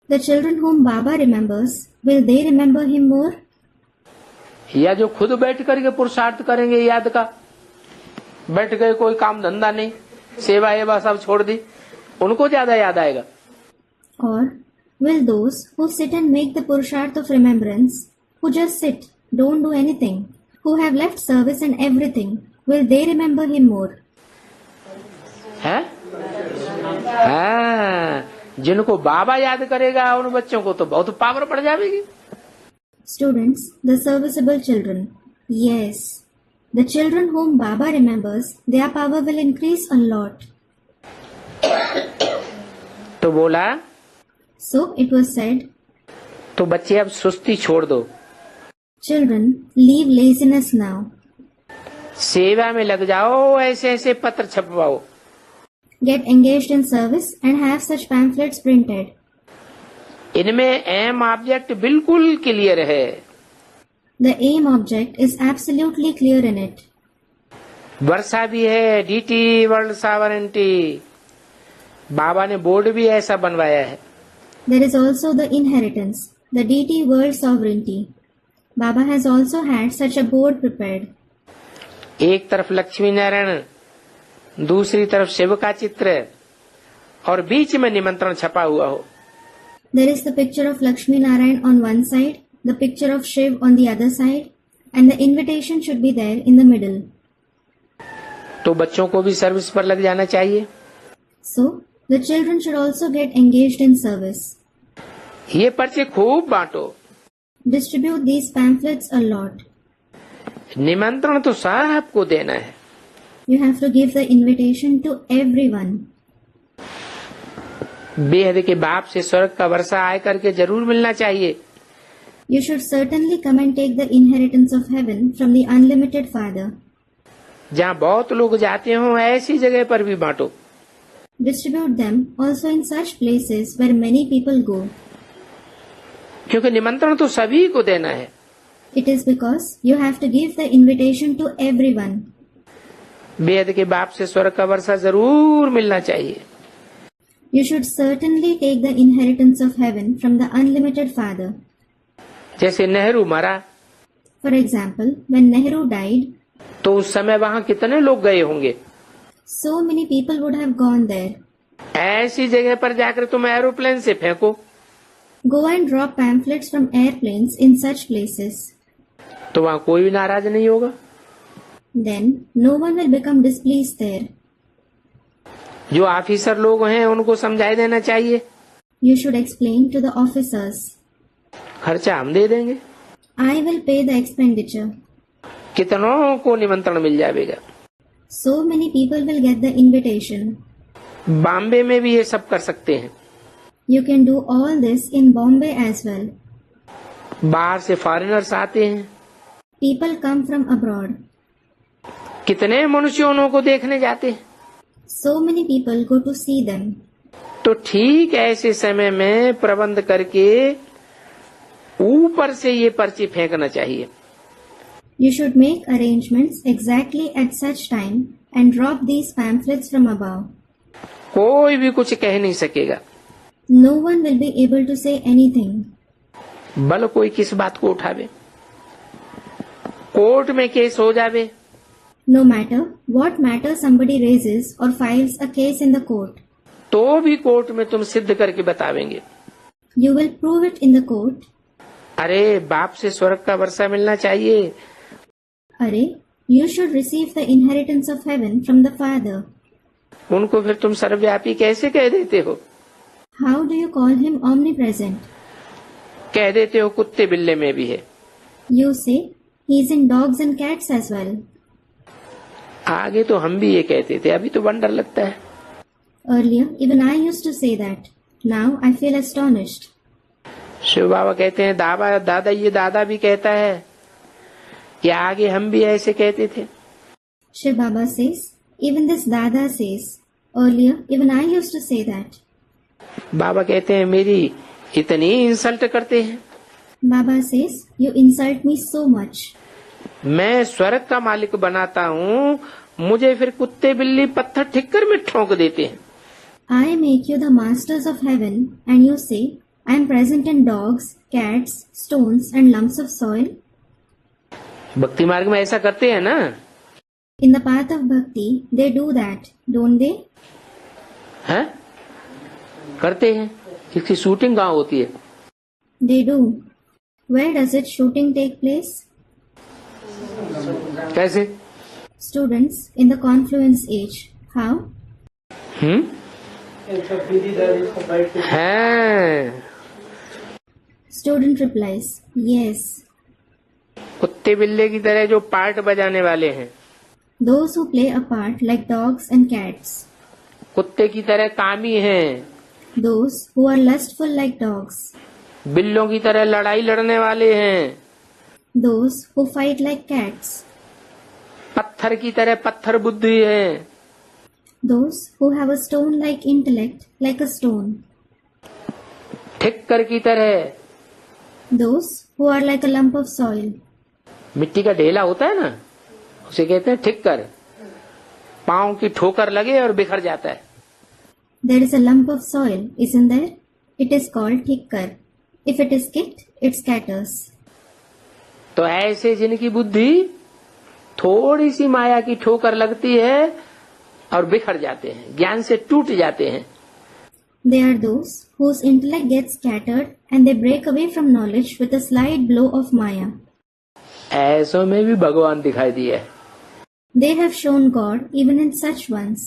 The children whom Baba remembers, will they remember him more? या जो खुद बैठ करके पुरुषार्थ करेंगे याद का, बैठ गए कोई काम धंधा नहीं, सेवा एवा सब छोड़ दी, उनको ज्यादा याद आएगा। Or will those who sit and make the Purusharth of remembrance, who just sit, don't do anything, who have left service and everything, will they remember him more? है? हाँ, जिनको बाबा याद करेगा उन बच्चों को तो बहुत पावर बढ़ जाएगी। Students, the serviceable children. Yes. The children whom Baba remembers, their power will increase a lot. तो बोला, So it was said, तो बच्चे अब सुस्ती छोड़ दो। children, leave laziness now. सेवा में लग जाओ, ऐसे ऐसे पत्र छपवाओ। Get engaged in service and have such pamphlets printed. इनमें एम ऑब्जेक्ट बिल्कुल क्लियर है। The aim object is absolutely clear in it. वर्षा भी है, डीटी वर्ल्ड सॉवरेंटी। बाबा ने बोर्ड भी ऐसा बनवाया है। There is also the inheritance, the DT world sovereignty. Baba has also had such a board prepared. एक तरफ लक्ष्मी नारायण, दूसरी तरफ शिव का चित्र और बीच में निमंत्रण छपा हुआ हो। There is the picture of Lakshmi Narayan on one side, the picture of Shiv on the other side, and the invitation should be there in the middle. तो बच्चों को भी सर्विस पर लग जाना चाहिए। So, the children should also get engaged in service. ये पर्चे खूब बांटो। Distribute these pamphlets a lot. निमंत्रण तो सबको देना है। You have to give the invitation to everyone. बेहद के बाप से स्वर्ग का वर्षा आय करके जरूर मिलना चाहिए। You should certainly come and take the inheritance of heaven from the unlimited Father. जहाँ बहुत लोग जाते हो ऐसी जगह पर भी बांटो। Distribute them also in such places where many people go. क्योंकि निमंत्रण तो सभी को देना है। It is because you have to give the invitation to everyone. बेहद के बाप से स्वर्ग का वर्षा जरूर मिलना चाहिए। You should certainly take the inheritance of heaven from the unlimited Father. जैसे नेहरू मरा For example, when Nehru died, तो उस समय वहाँ कितने लोग गए होंगे। so many people would have gone there. ऐसी जगह पर जाकर तुम एरोप्लेन से फेंको, Go and drop pamphlets from airplanes in such places. तो वहाँ कोई भी नाराज नहीं होगा। Then no one will become displeased there. जो ऑफिसर लोग हैं उनको समझा देना चाहिए। You should explain to the officers. खर्चा हम दे देंगे। I will pay the expenditure. कितनों को निमंत्रण मिल जाएगा। So many people will get the invitation. Bombay में भी ये सब कर सकते हैं। You can do all this in Bombay as well. बाहर से फॉरेनर्स आते हैं। People come from abroad. कितने मनुष्य उनको देखने जाते हैं। So many people go to see them. तो ठीक ऐसे समय में प्रबंध करके ऊपर से ये पर्ची फेंकना चाहिए। You should make arrangements exactly at such time and drop these pamphlets from above. कोई भी कुछ कह नहीं सकेगा। No one will be able to say anything. भले कोई किस बात को उठावे, कोर्ट में केस हो जावे, No matter what matter somebody raises or files a case in the court, तो भी कोर्ट में तुम सिद्ध करके बतावेंगे। you will prove it in the court. अरे बाप से स्वर्ग का वर्षा मिलना चाहिए। Arey, you should receive the inheritance of heaven from the Father. उनको फिर तुम सर्वव्यापी कैसे कह देते हो। How do you call him omnipresent? कह देते हो कुत्ते बिल्ले में भी है। You say he is in dogs and cats as well. आगे तो हम भी ये कहते थे, अभी तो वंडर लगता है। Earlier, even I used to say that. Now I feel astonished. Shiv बाबा कहते हैं दादा ये दादा भी कहता है कि आगे हम भी ऐसे कहते थे। Shiv Baba says, even this Dada says, earlier even I used to say that. बाबा कहते हैं मेरी इतनी इंसल्ट करते हैं। Baba says, you insult me so much. मैं स्वर्ग का मालिक बनाता हूँ, मुझे फिर कुत्ते बिल्ली पत्थर ठिक्कर में ठोक देते हैं। I make you the masters of heaven and you say, I am present in dogs, cats, stones and lumps of soil. भक्ति मार्ग में ऐसा करते हैं ना। In the path of bhakti, they do that, don't they? हैं? करते हैं। इसकी शूटिंग कहाँ होती है? They do. Where does it shooting take place? कैसे? Students, in the confluence age. How? हैं। Student replies, yes. कुत्ते बिल्ले की तरह जो पार्ट बजाने वाले हैं, Those who play a part like dogs and cats. कुत्ते की तरह कामी हैं, Those who are lustful like dogs. बिल्लों की तरह लड़ाई लड़ने वाले हैं, Those who fight like cats. पत्थर की तरह पत्थर बुद्धि है, Those who have a stone-like intellect, like a stone. ठिक्कर की तरह, Those who are like a lump of soil. मिट्टी का ढेला होता है ना, उसे कहते हैं ठिक्कर। पांव की ठोकर लगे और बिखर जाता है। There is a lump of soil, isn't there? It is called thikkar. If it is kicked, it scatters. तो ऐसे जिनकी बुद्धि थोड़ी सी माया की ठोकर लगती है और बिखर जाते हैं, ज्ञान से टूट जाते हैं। They are those whose intellect gets scattered and they break away from knowledge with a slight blow of Maya. ऐसों में भी भगवान दिखाई दिए। They have shown God even in such ones.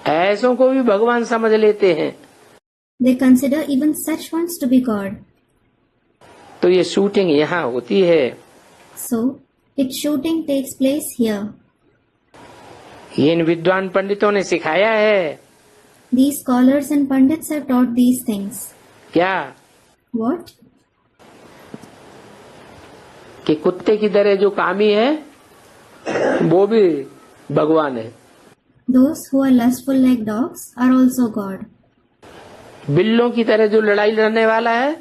ऐसों को भी भगवान समझ लेते हैं। They consider even such ones to be God. तो ये शूटिंग यहाँ होती है। So, its shooting takes place here. ये इन विद्वान पंडितों ने सिखाया है। These scholars and pandits have taught these things. क्या? What? कि कुत्ते की तरह जो कामी है वो भी भगवान है। Those who are lustful like dogs are also God. बिल्लों की तरह जो लड़ाई लड़ने वाला है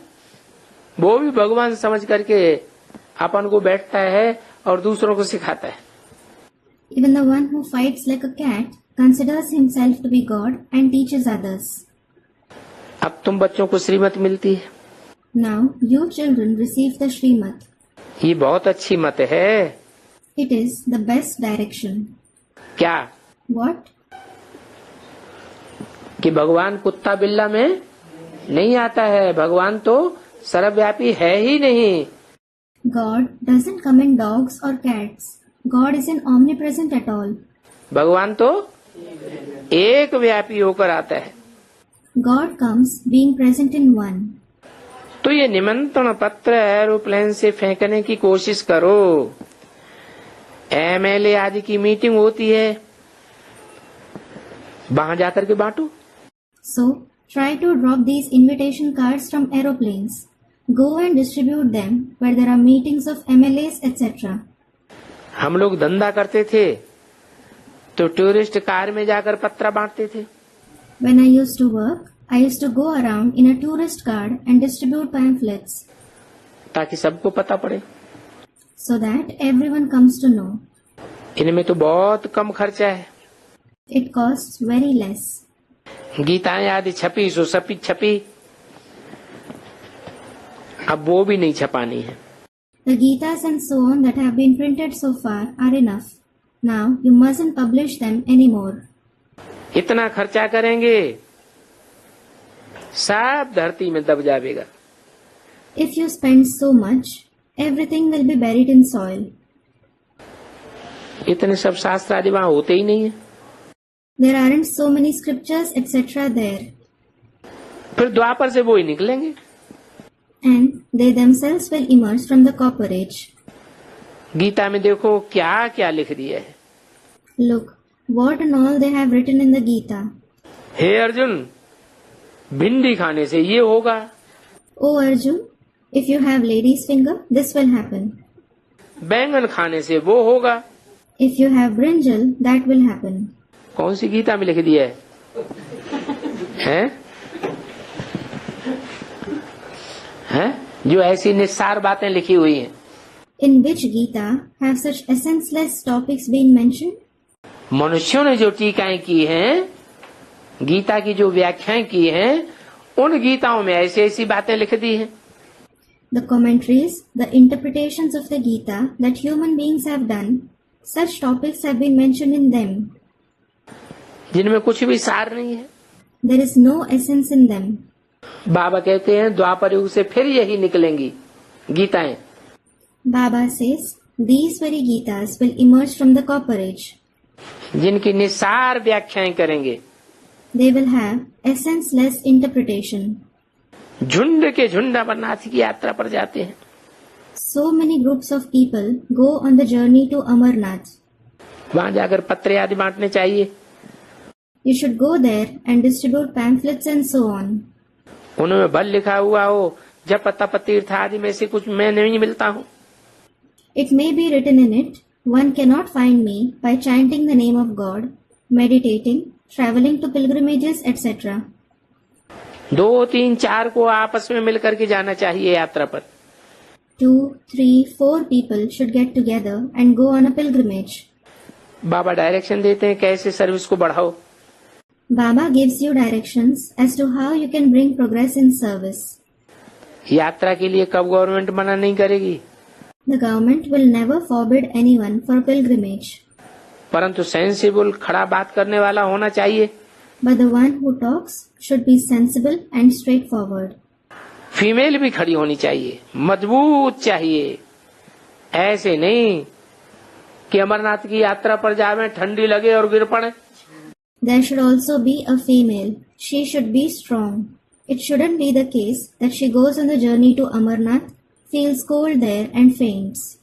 वो भी भगवान समझ करके अपन को बैठता है और दूसरों को सिखाता है। Even the one who fights like a cat considers himself to be God and teaches others. अब तुम बच्चों को श्रीमत मिलती है। Now, you children receive the Srimad. ये बहुत अच्छी मत है। It is the best direction. क्या? What? कि भगवान कुत्ता बिल्ला में नहीं आता है, भगवान तो सर्वव्यापी है ही नहीं। God doesn't come in dogs or cats. God isn't omnipresent at all. भगवान तो एक व्यापी होकर आता है। God comes being present in one. तो ये निमंत्रण पत्र एरोप्लेन से फेंकने की कोशिश करो। MLA आदि की मीटिंग होती है, वहां जाकर के बांटो। So, try to drop these invitation cards from aeroplanes. Go and distribute them where there are meetings of MLAs, etc. हम लोग धंधा करते थे तो टूरिस्ट कार में जाकर पत्र बांटते थे। When I used to work, I used to go around in a tourist card and distribute pamphlets ताकि सबको पता पड़े। so that everyone comes to know. इनमें तो बहुत कम खर्चा है। It costs very less. गीताएं आदि छपी सो सपी छपी, अब वो भी नहीं छपानी है। The Gitas and so on that have been printed so far are enough. Now you mustn't publish them anymore. इतना खर्चा करेंगे सब धरती में दब जाएगा। If you spend so much, everything will be buried in soil. इतने सब शास्त्र आदि वहां होते ही नहीं है। There aren't so many scriptures, etc. there. फिर द्वापर से वो ही निकलेंगे। And they themselves will emerge from the copper age. Gita में देखो क्या क्या लिख दिया है। Look, what and all they have written in the Gita. हे अर्जुन, भिंडी खाने से ये होगा। O Arjun, if you have lady's finger, this will happen. बैंगन खाने से वो होगा। If you have brinjal, that will happen. कौन सी गीता में लिख दिया है? हैं? हैं? जो ऐसी निस्सार बातें लिखी हुई हैं। In which Gita have such essenceless topics been mentioned? मनुष्यों ने जो टीकाएं की हैं, गीता की जो व्याख्याएं की हैं, उन गीताओं में ऐसी ऐसी बातें लिख दी हैं। The commentaries, the interpretations of the Gita that human beings have done, such topics have been mentioned in them. जिनमें कुछ भी सार नहीं है। There is no essence in them. बाबा कहते हैं द्वापर युग से फिर यही निकलेंगी गीताएं। Baba says, these very Gitas will emerge from the copper age. जिनकी निस्सार व्याख्याएं करेंगे। They will have essenceless interpretation. झुंड के झुंड अमरनाथ की यात्रा पर जाते हैं। So many groups of people go on the journey to Amarnath. वहां जाकर पत्र आदि बांटने चाहिए। You should go there and distribute pamphlets and so on. उनमें भल लिखा हुआ हो, जब तप तीर्थ आदि में से कुछ मैं नहीं मिलता हूँ। It may be written in it One cannot find me by chanting the name of God, meditating, traveling to pilgrimages, etc. 2, 3, 4 को आपस में मिलकर के जाना चाहिए यात्रा पर। 2, 3, 4 people should get together and go on a pilgrimage. Baba direction देते हैं कैसे सर्विस को बढ़ाओ। Baba gives you directions as to how you can bring progress in service. यात्रा के लिए कब गवर्नमेंट मना नहीं करेगी, The government will never forbid anyone for a pilgrimage. परंतु सेंसिबल खड़ा बात करने वाला होना चाहिए। But the one who talks should be sensible and straightforward. Female भी खड़ी होनी चाहिए, मजबूत चाहिए। ऐसे नहीं कि अमरनाथ की यात्रा पर जावे, ठंडी लगे और गिर पड़े। There should also be a female. She should be strong. It shouldn't be the case that she goes on the journey to Amarnath, feels cold there and faints.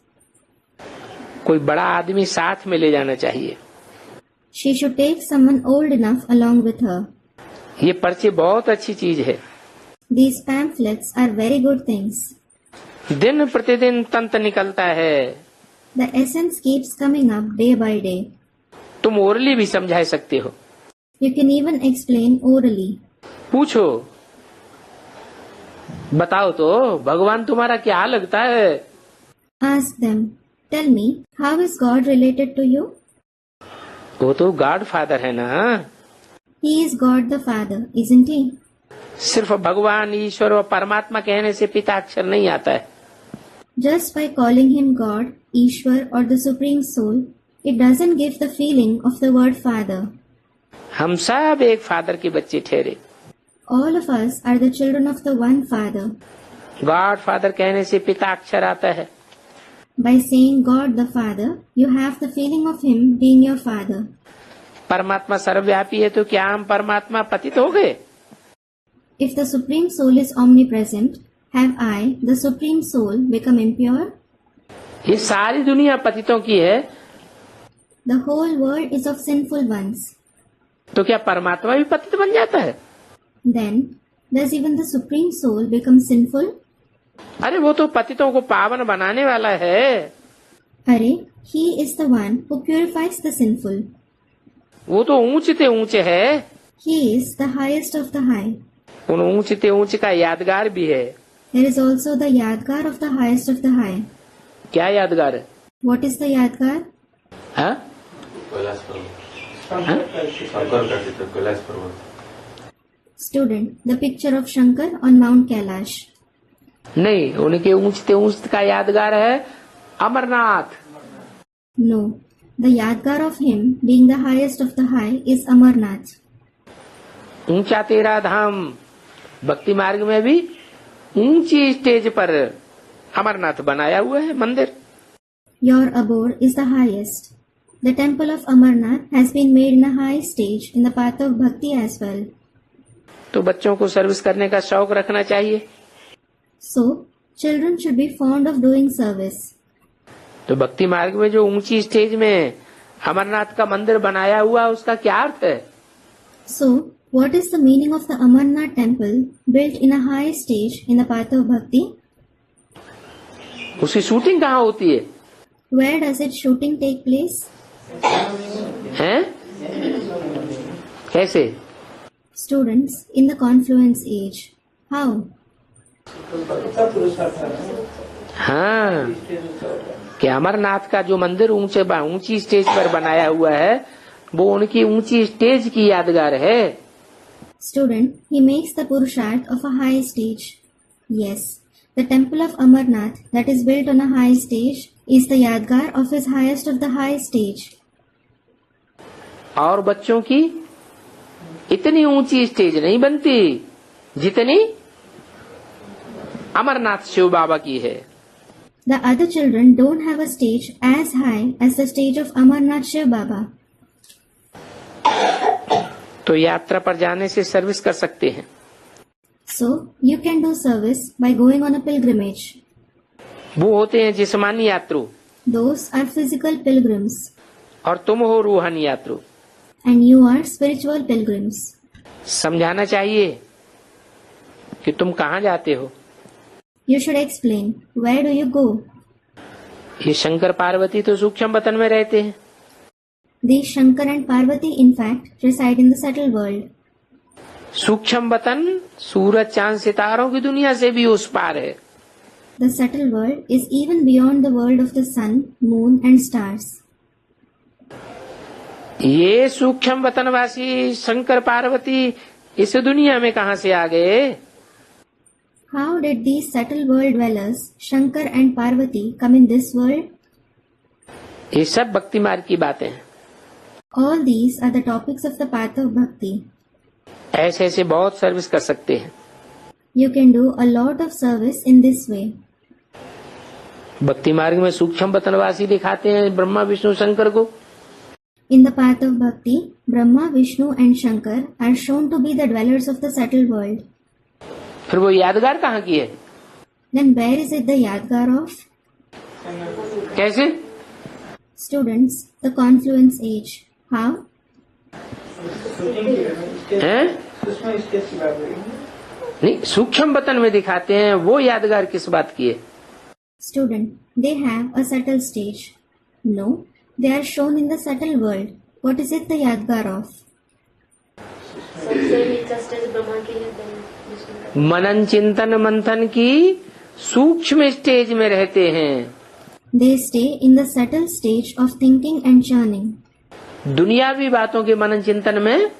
कोई बड़ा आदमी साथ में ले जाना चाहिए। She should take someone old enough along with her. ये पर्ची बहुत अच्छी चीज है। These pamphlets are very good things. दिन प्रतिदिन तंत्र निकलता है। The essence keeps coming up day by day. तुम ओरली भी समझा सकते हो। You can even explain orally. पूछो, बताओ तो भगवान तुम्हारा क्या लगता है। Ask them. Tell me, how is God related to you? वो तो गॉड फादर है ना। He is God the Father, isn't he? सिर्फ भगवान, ईश्वर और परमात्मा कहने से पिता अक्षर नहीं आता है। Just by calling him God, Ishwar or the Supreme Soul, it doesn't give the feeling of the word Father. हम सब एक फादर के बच्चे ठहरे। All of us are the children of the one Father. God father कहने से पिता अक्षर आता है। By saying God the Father, you have the feeling of him being your father. परमात्मा सर्वव्यापी है तो क्या हम परमात्मा पतित हो गए? If the Supreme Soul is omnipresent, have I, the Supreme Soul, become impure? ये सारी दुनिया पतितों की है, The whole world is of sinful ones. तो क्या परमात्मा भी पतित बन जाता है? Then, does even the Supreme Soul become sinful? अरे वो तो पतितों को पावन बनाने वाला है। Arey, he is the one who purifies the sinful. वो तो ऊंचे ते ऊंचे है। He is the highest of the high. उन ऊंचे ते ऊंचे का यादगार भी है। There is also the Yadgar of the highest of the high. क्या यादगार है? What is the Yadgar? हाँ? कैलाश पर्वत, हाँ? शंकर का चित्र कैलाश पर्वत। Student, the picture of Shankar on Mount Kailash. नहीं, उनके ऊंचते ऊंचते का यादगार है Amarnath. No, the Yadgar of him, being the highest of the high, is Amarnath. ऊंचा तेरा धाम। भक्ति मार्ग में भी ऊंची स्टेज पर अमरनाथ बनाया हुआ है मंदिर। Your abode is the highest. The temple of Amarnath has been made in a high stage in the path of bhakti as well. तो बच्चों को सर्विस करने का शौक रखना चाहिए। So, children should be fond of doing service. तो भक्ति मार्ग में जो ऊंची स्टेज में अमरनाथ का मंदिर बनाया हुआ है उसका क्या अर्थ है? So, what is the meaning of the Amarnath temple built in a high stage in the path of bhakti? उसकी शूटिंग कहाँ होती है? Where does its shooting take place? हैं? कैसे? Students, in the confluence age. How? हाँ, कि अमरनाथ का जो मंदिर ऊंची स्टेज पर बनाया हुआ है वो उनकी ऊंची स्टेज की यादगार है। Student, he makes the Purusharth of a high stage. Yes, the temple of Amarnath that is built on a high stage is the Yadgar of his highest of the high stage. और बच्चों की इतनी ऊंची stage नहीं बनती जितनी अमरनाथ शिव बाबा की है। The other children don't have a stage as high as the stage of Amarnath Shiv Baba. तो यात्रा पर जाने से सर्विस कर सकते हैं। So, you can do service by going on a pilgrimage. वो होते हैं जिस्मानी यात्रु Those are physical pilgrims, और तुम हो रूहानी यात्रु। and you are spiritual pilgrims. समझाना चाहिए कि तुम कहाँ जाते हो। You should explain, where do you go? ये शंकर पार्वती तो सूक्ष्म वतन में रहते हैं। These Shankar and Parvati in fact reside in the subtle world. सूक्ष्म वतन सूरज चांद सितारों की दुनिया से भी उस पार है। The subtle world is even beyond the world of the sun, moon and stars. ये सूक्ष्म वतनवासी शंकर पार्वती इस दुनिया में कहां से आ गए? How did these subtle world dwellers, Shankar and Parvati, come in this world? ये सब भक्ति मार्ग की बातें हैं। All these are the topics of the path of bhakti. ऐसे ऐसे बहुत सर्विस कर सकते हैं। You can do a lot of service in this way. भक्ति मार्ग में सूक्ष्म वतनवासी दिखाते हैं ब्रह्मा विष्णु शंकर को। In the path of bhakti, Brahma, Vishnu and Shankar are shown to be the dwellers of the subtle world. फिर वो यादगार कहाँ की है? Then where is it the Yadgar of? कैसे? Students, the confluence age. How? हैं? सूक्ष्म stage की बात हुई। नहीं, सूक्ष्म वतन में दिखाते हैं, वो यादगार किस बात की है? Student, they have a subtle stage. No, they are shown in the subtle world. What is it the Yadgar of? सबसे नीचा स्टेज ब्रह्मा की है, then विष्णु का। मनन चिंतन मंथन की सूक्ष्म स्टेज में रहते हैं। They stay in the subtle stage of thinking and churning. दुनियावी बातों के मनन चिंतन में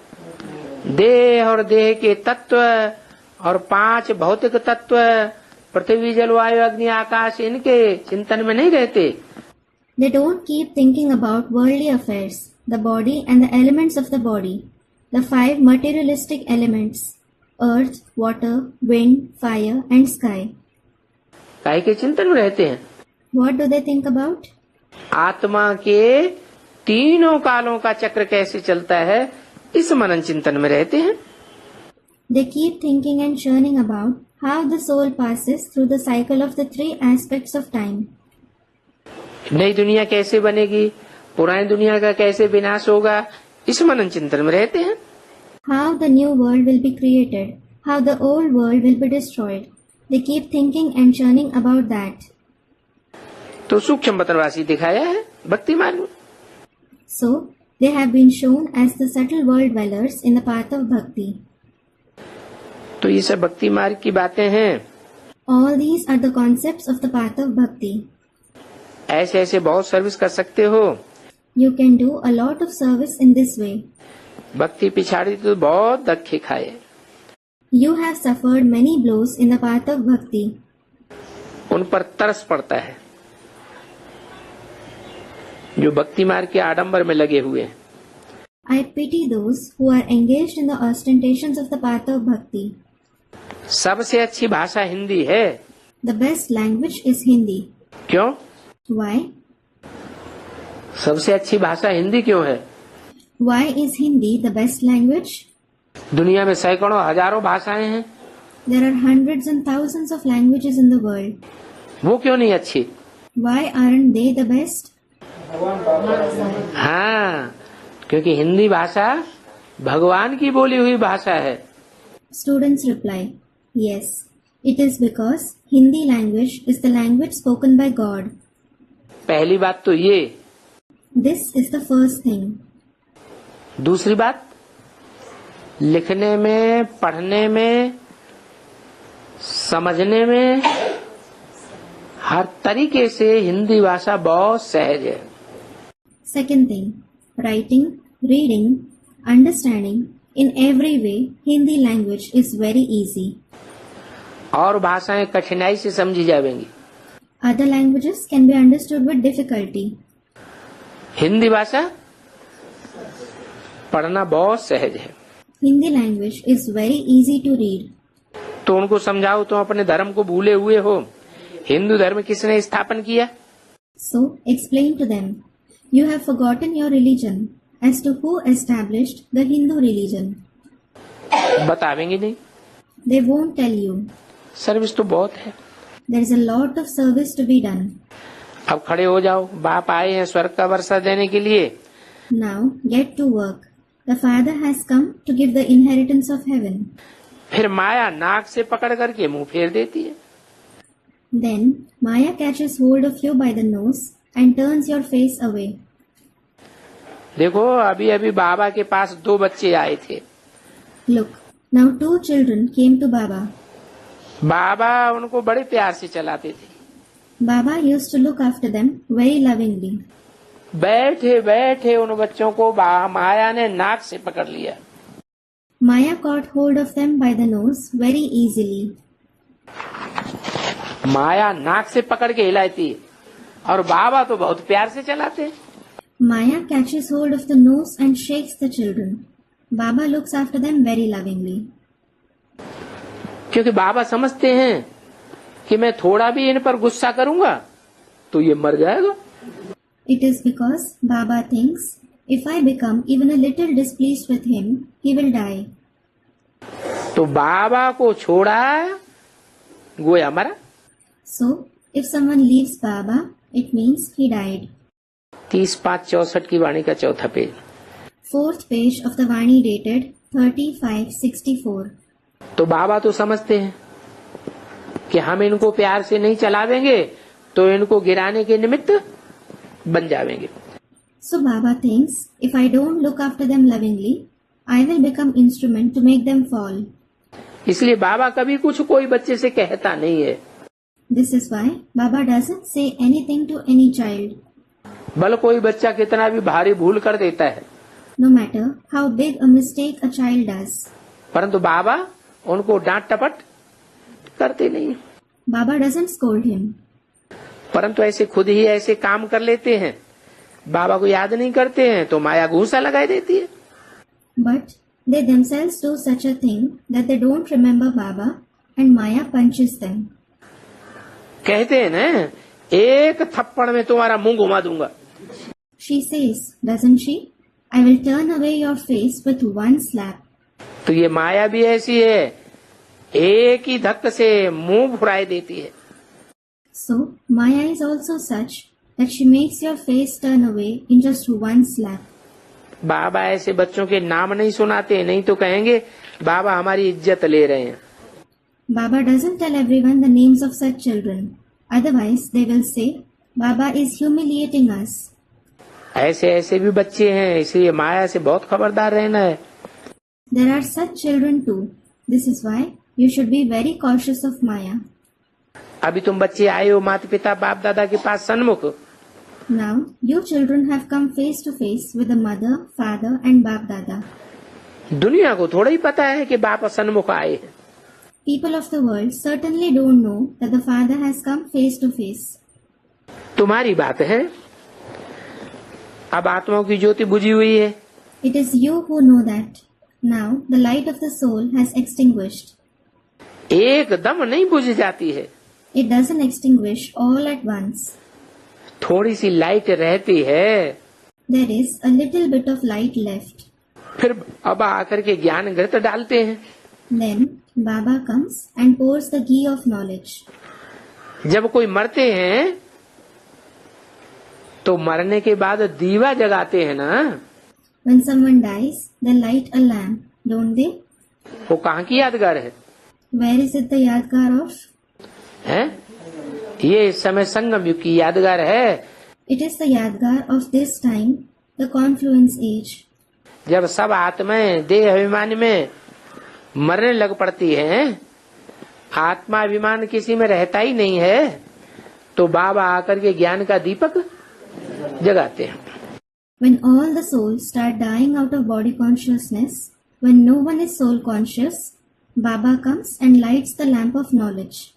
देह और देह के तत्व और 5 भौतिक तत्व पृथ्वी जल वायु अग्नि आकाश इनके चिंतन में नहीं रहते। They don't keep thinking about worldly affairs, the body and the elements of the body, the 5 materialistic elements, earth, water, wind, fire and sky. काहे के चिंतन में रहते हैं? What do they think about? आत्मा के तीनों कालों का चक्र कैसे चलता है, इस मनन चिंतन में रहते हैं। They keep thinking and churning about how the soul passes through the cycle of the 3 aspects of time. नई दुनिया कैसे बनेगी, पुरानी दुनिया का कैसे विनाश होगा, इस मनन चिंतन में रहते हैं। How the new world will be created, how the old world will be destroyed. They keep thinking and churning about that. तो सूक्ष्म वतनवासी दिखाया है भक्ति मार्ग में। So, they have been shown as the subtle world dwellers in the path of bhakti. तो ये सब भक्ति मार्ग की बातें हैं। All these are the concepts of the path of bhakti. ऐसे ऐसे बहुत सर्विस कर सकते हो। You can do a lot of service in this way. भक्ति पिछाड़ी तो बहुत धक्के खाए। You have suffered many blows in the path of bhakti. उन पर तरस पड़ता है जो भक्ति मार्ग के आडंबर में लगे हुए हैं। I pity those who are engaged in the ostentations of the path of bhakti. सबसे अच्छी भाषा हिंदी है। The best language is Hindi. क्यों? Why? सबसे अच्छी भाषा हिंदी क्यों है? Why is Hindi the best language? दुनिया में सैकड़ों हजारों भाषाएं हैं, There are hundreds and thousands of languages in the world. वो क्यों नहीं अच्छी? Why aren't they the best? भगवान बाबा हाँ, क्योंकि हिंदी भाषा भगवान की बोली हुई भाषा है। Students reply, yes, it is because Hindi language is the language spoken by God. पहली बात तो ये। This is the first thing. दूसरी बात, लिखने में, पढ़ने में, समझने में हर तरीके से हिंदी भाषा बहुत सहज है। Second thing, writing, reading, understanding, in every way, Hindi language is very easy. और भाषाएं कठिनाई से समझी जाएंगी। Other languages can be understood with difficulty. Hindi भाषा पढ़ना बहुत सहज है। Hindi language is very easy to read. तो उनको समझाओ, तुम अपने धर्म को भूले हुए हो। हिंदू धर्म किसने स्थापन किया? So, explain to them, you have forgotten your religion as to who established the Hindu religion. बतावेंगे नहीं। They won't tell you. Service तो बहुत है। There is a lot of service to be done. अब खड़े हो जाओ, बाप आए हैं स्वर्ग का वर्षा देने के लिए। Now, get to work. The Father has come to give the inheritance of heaven. फिर माया नाक से पकड़ करके मुंह फेर देती है। Then Maya catches hold of you by the nose and turns your face away. देखो अभी अभी बाबा के पास 2 बच्चे आए थे। Look, now 2 children came to Baba. बाबा उनको बड़े प्यार से चलाते थे। Baba used to look after them very lovingly. बैठे बैठे उन बच्चों को माया ने नाक से पकड़ लिया। Maya caught hold of them by the nose very easily. माया नाक से पकड़ के हिलाती और बाबा तो बहुत प्यार से चलाते। Maya catches hold of the nose and shakes the children. Baba looks after them very lovingly. क्योंकि बाबा समझते हैं कि मैं थोड़ा भी इन पर गुस्सा करूंगा तो ये मर जाएगा। It is because Baba thinks, if I become even a little displeased with him, he will die. तो बाबा को छोड़ा गोया मरा। So, if someone leaves Baba, it means he died. 30/5/64 की वाणी का चौथा page. 4th page of the Vani dated 35/64. तो बाबा तो समझते हैं कि हम इनको प्यार से नहीं चलावेंगे तो इनको गिराने के निमित्त बन जाएंगे। So Baba thinks, if I don't look after them lovingly, I will become instrument to make them fall. इसलिए बाबा कभी कुछ कोई बच्चे से कहता नहीं है। This is why Baba doesn't say anything to any child. भले कोई बच्चा कितना भी भारी भूल कर देता है, No matter how big a mistake a child does. परंतु बाबा उनको डांट टपट करते नहीं। Baba doesn't scold him. परंतु ऐसे खुद ही ऐसे काम कर लेते हैं, बाबा को याद नहीं करते हैं तो माया घूंसा लगाई देती है। But they themselves do such a thing that they don't remember Baba and Maya punches them. कहते हैं ना, एक थप्पड़ में तुम्हारा मुंह घुमा दूंगा। She says, doesn't she? I will turn away your face with one slap. तो ये माया भी ऐसी है, एक ही धक्के से मुंह फुराई देती है। So, Maya is also such that she makes your face turn away in just one slap. बाबा ऐसे बच्चों के नाम नहीं सुनाते, नहीं तो कहेंगे बाबा हमारी इज्जत ले रहे हैं। Baba doesn't tell everyone the names of such children. Otherwise, they will say, Baba is humiliating us. ऐसे ऐसे भी बच्चे हैं, इसलिए माया से बहुत खबरदार रहना है। There are such children too. This is why you should be very cautious of Maya. अभी तुम बच्चे आए हो माता पिता बाप दादा के पास सन्मुख, Now, you children have come face to face with the mother, father and Bap Dada. दुनिया को थोड़ा ही पता है कि बाप सन्मुख आए हैं। People of the world certainly don't know that the father has come face to face. तुम्हारी बात है, अब आत्माओं की ज्योति बुझी हुई है। It is you who know that. Now, the light of the soul has extinguished. एकदम नहीं बुझ जाती है, It doesn't extinguish all at once. थोड़ी सी लाइट रहती है। There is a little bit of light left. फिर अब आकर के ज्ञान घृत डालते हैं। Then, Baba comes and pours the ghee of knowledge. जब कोई मरते हैं तो मरने के बाद दीवा जगाते हैं ना। When someone dies, they light a lamp, don't they? वो कहाँ की यादगार है? Where is it the yadgar of? हैं? ये इस समय संगम युग की यादगार है। It is the yadgar of this time, the confluence age. जब सब आत्माएं देह अभिमान में मरने लग पड़ती हैं, आत्मा अभिमान किसी में रहता ही नहीं है, तो बाबा आकर के ज्ञान का दीपक जगाते हैं। When all the souls start dying out of body consciousness, when no one is soul conscious, Baba comes and lights the lamp of knowledge.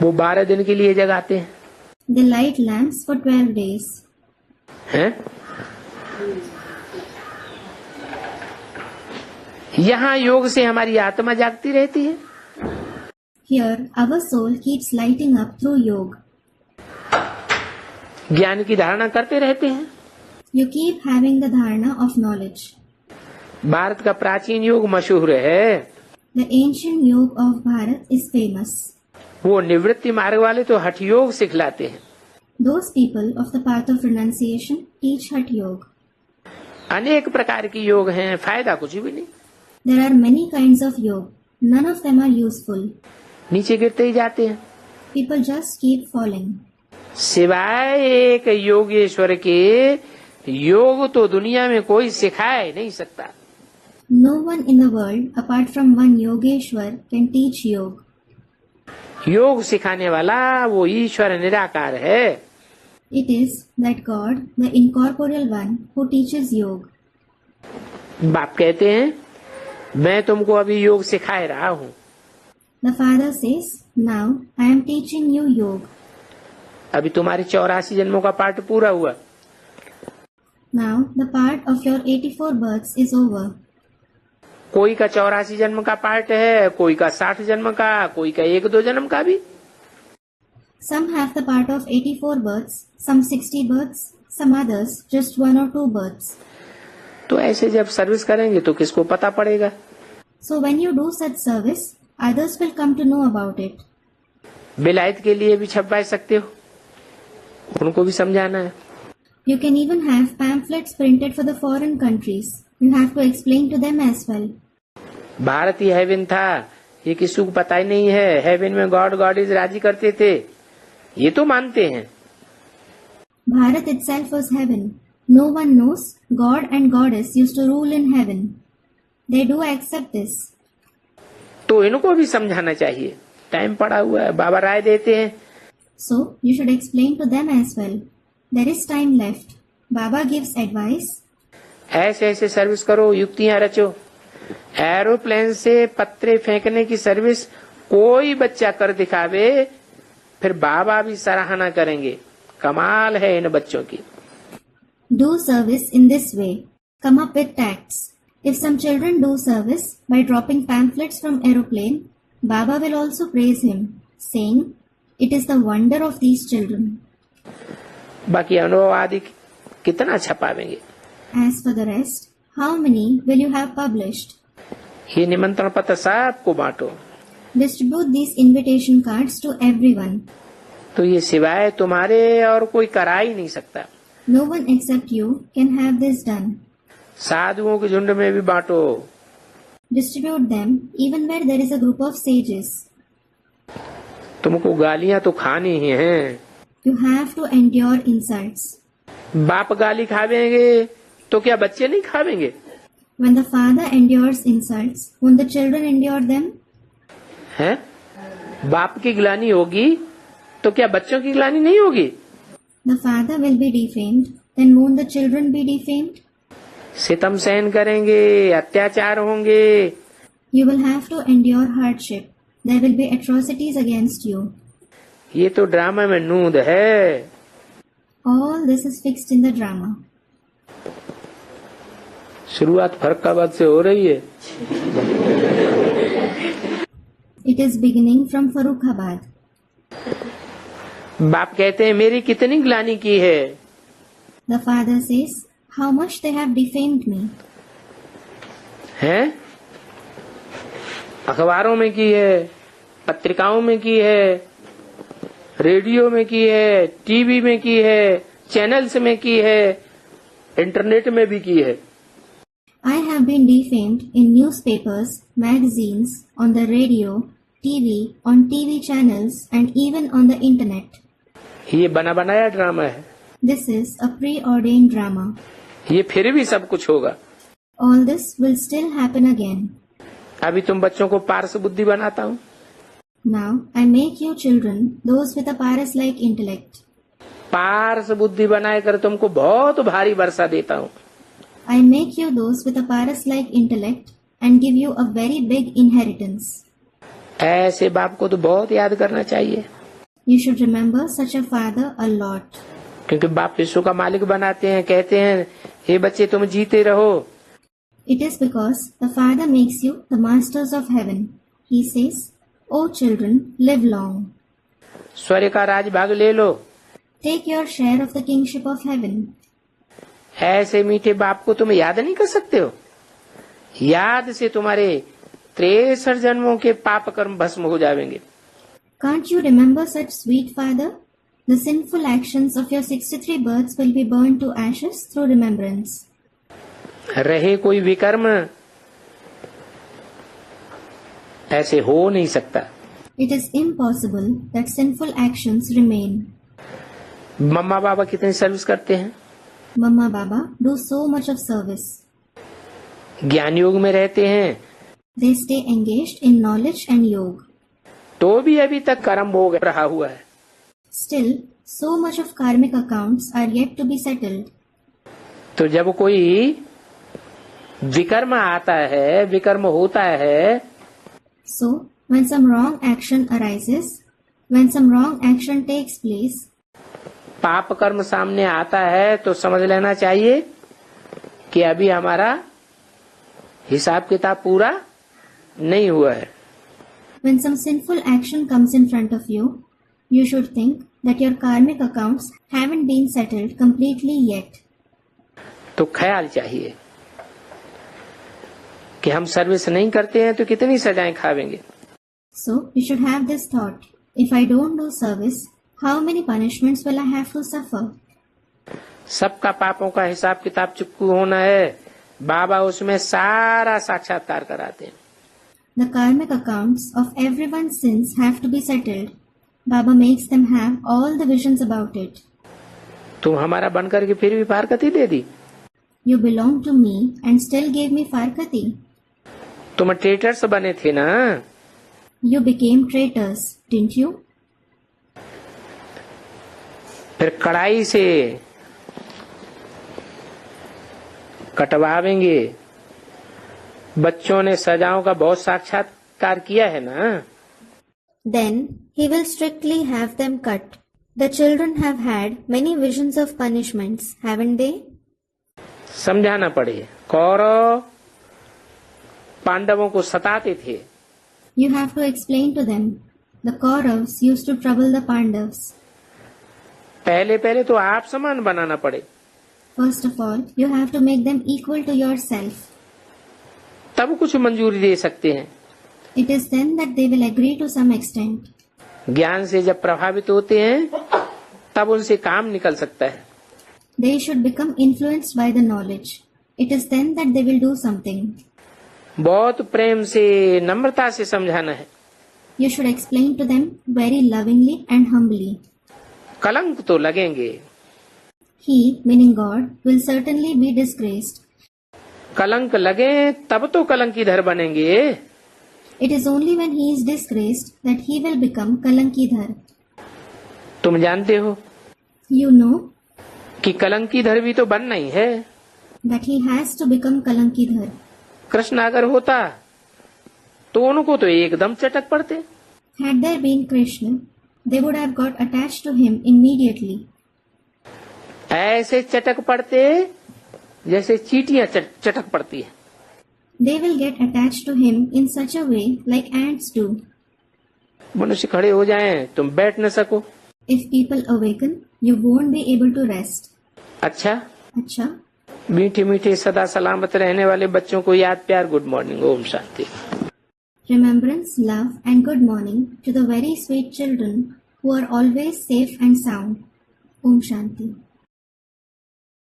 वो 12 दिन के लिए जगाते हैं। They light lamps for 12 days. हैं? यहाँ योग से हमारी आत्मा जागती रहती है। Here, our soul keeps lighting up through yoga. ज्ञान की धारणा करते रहते हैं। You keep having the dharana of knowledge. Bharat का प्राचीन योग मशहूर है। The ancient yoga of Bharat is famous. वो निवृत्ति मार्ग वाले तो हठ योग सिखलाते हैं। Those people of the path of renunciation teach Hatha Yoga. अनेक प्रकार की योग हैं, फायदा कुछ भी नहीं। There are many kinds of yoga. None of them are useful. नीचे गिरते ही जाते हैं। People just keep falling. सिवाय एक योगेश्वर के योग तो दुनिया में कोई सिखाए नहीं सकता। No one in the world, apart from one Yogeshwar, can teach yoga. योग सिखाने वाला वो ईश्वर निराकार है। It is that God, the incorporeal one, who teaches yoga. बाप कहते हैं मैं तुमको अभी योग सिखाए रहा हूँ। The father says, now I am teaching you yoga. अभी तुम्हारे 84 जन्मों का पाठ पूरा हुआ। Now the part of your 84 births is over. कोई का 84 जन्म का पाठ है, कोई का 60 जन्म का, कोई का 1-2 जन्म का भी। Some have the part of 84 births, some 60 births, some others just 1 or 2 births. तो ऐसे जब सर्विस करेंगे तो किसको पता पड़ेगा। So when you do such service, others will come to know about it. विलायत के लिए भी छपवा सकते हो, उनको भी समझाना है। You can even have pamphlets printed for the foreign countries. You have to explain to them as well. Bharat ही हेवन था, ये किसी को पता ही नहीं है। हेवन में गॉड इज राजी करते थे, ये तो मानते हैं। Bharat itself was heaven. No one knows God and Goddess used to rule in heaven. They do accept this. तो इनको भी समझाना चाहिए। टाइम पड़ा हुआ है, बाबा राय देते हैं। So you should explain to them as well. There is time left. Baba gives advice. ऐसे ऐसे सर्विस करो, युक्तियां रचो। एरोप्लेन से पत्रे फेंकने की सर्विस कोई बच्चा कर दिखावे, फिर बाबा भी सराहना करेंगे। कमाल है इन बच्चों की। Do service in this way. Come up with tacts. If some children do service by dropping pamphlets from aeroplane, Baba will also praise him, saying, "It is the wonder of these children." बाकी अनुभव आदि कितना छपावेंगे। As for the rest, how many will you have published? ये निमंत्रण पत्र सबको बांटो। Distribute these invitation cards to everyone. तो ये सिवाय तुम्हारे और कोई करा ही नहीं सकता। No one except you can have this done. साधुओं के झुंड में भी बांटो। Distribute them even where there is a group of sages. तुमको गालियां तो खानी ही हैं। You have to endure insults. बाप गाली खावेंगे तो क्या बच्चे नहीं खावेंगे। When the father endures insults, won't the children endure them? हैं? बाप की गिलानी होगी तो क्या बच्चों की गिलानी नहीं होगी। The father will be defamed, then won't the children be defamed? सितम सहन करेंगे, अत्याचार होंगे। You will have to endure hardship. There will be atrocities against you. ये तो ड्रामा में नूंद है। All this is fixed in the drama. शुरुआत फर्रुखाबाद से हो रही है। It is beginning from Farrukhabad. बाप कहते हैं मेरी कितनी गिलानी की है। The father says, "How much they have defamed me." हैं? अखबारों में की है, पत्रिकाओं में की है, रेडियो में की है, टीवी में की है, चैनल्स में की है, इंटरनेट में भी की है। I have been defamed in newspapers, magazines, on the radio, TV, on TV channels, and even on the internet. ये बना बनाया ड्रामा है। This is a preordained drama. ये फिर भी सब कुछ होगा। All this will still happen again. अभी तुम बच्चों को पारस बुद्धि बनाता हूँ। Now I make you children those with a Paras-like intellect. पारस बुद्धि बनाए कर तुमको बहुत भारी वर्षा देता हूँ। I make you those with a Paras-like intellect and give you a very big inheritance. ऐसे बाप को तो बहुत याद करना चाहिए। You should remember such a father a lot. क्योंकि बाप विश्व का मालिक बनाते हैं, कहते हैं हे बच्चे तुम जीते रहो। It is because the father makes you the masters of heaven. He says, "O children, live long. स्वर्ग का राज भाग ले लो। Take your share of the kingship of heaven." ऐसे मीठे बाप को तुम याद नहीं कर सकते हो। याद से तुम्हारे 63 जन्मों के पाप कर्म भस्म हो जाएंगे। Can't you remember such sweet father? The sinful actions of your 63 births will be burned to ashes through remembrance. रहे कोई विकर्म ऐसे हो नहीं सकता। It is impossible that sinful actions remain. मम्मा बाबा कितनी सर्विस करते हैं, Mama Baba do so much of service. ज्ञान योग में रहते हैं, They stay engaged in knowledge and yoga. तो भी अभी तक कर्म भोग रहा हुआ है। Still, so much of karmic accounts are yet to be settled. तो जब कोई विकर्म आता है, विकर्म होता है, So, when some wrong action arises, when some wrong action takes place, पाप कर्म सामने आता है, तो समझ लेना चाहिए कि अभी हमारा हिसाब किताब पूरा नहीं हुआ है। when some sinful action comes in front of you, you should think that your karmic accounts haven't been settled completely yet. तो ख्याल चाहिए कि हम सर्विस नहीं करते हैं तो कितनी सजाएं खावेंगे। So, you should have this thought. If I don't do service, how many punishments will I have to suffer? सबका पापों का हिसाब किताब चुकू होना है, बाबा उसमें सारा साक्षात्कार कराते हैं। The karmic accounts of everyone's sins have to be settled. Baba makes them have all the visions about it. तुम हमारा बनकर के फिर भी फारकती दे दी। You belong to me and still gave me Farkati. तुम ट्रेटर्स बने थे ना, You became traitors, didn't you? फिर कड़ाई से कटवावेंगे। बच्चों ने सजाओं का बहुत साक्षात्कार किया है ना। Then he will strictly have them cut. The children have had many visions of punishments, haven't they? समझाना पड़े। कौरव पांडवों को सताते थे, You have to explain to them. The Kauravas used to trouble the Pandavas. पहले तो आप समान बनाना पड़े, First of all, you have to make them equal to yourself. तब कुछ मंजूरी दे सकते हैं। It is then that they will agree to some extent. ज्ञान से जब प्रभावित होते हैं तब उनसे काम निकल सकता है। They should become influenced by the knowledge. It is then that they will do something. बहुत प्रेम से, नम्रता से समझाना है। You should explain to them very lovingly and humbly. कलंक तो लगेंगे, He, meaning God, will certainly be disgraced. कलंक लगे तब तो कलंकीधर बनेंगे। It is only when he is disgraced that he will become Kalankidhar. तुम जानते हो You know कि कलंकीधर भी तो बनना ही है। that he has to become Kalankidhar. Krishna अगर होता तो उनको तो एकदम चटक पड़ते। Had there been Krishna, they would have got attached to him immediately. ऐसे चटक पड़ते जैसे चींटियां चटक पड़ती है। They will get attached to him in such a way like ants do. मनुष्य खड़े हो जाएं तुम बैठ न सको। If people awaken, you won't be able to rest. अच्छा, Acha, मीठे मीठे सदा सलामत रहने वाले बच्चों को याद प्यार, good morning, Om Shanti. remembrance, love and good morning to the very sweet children who are always safe and sound. Om Shanti.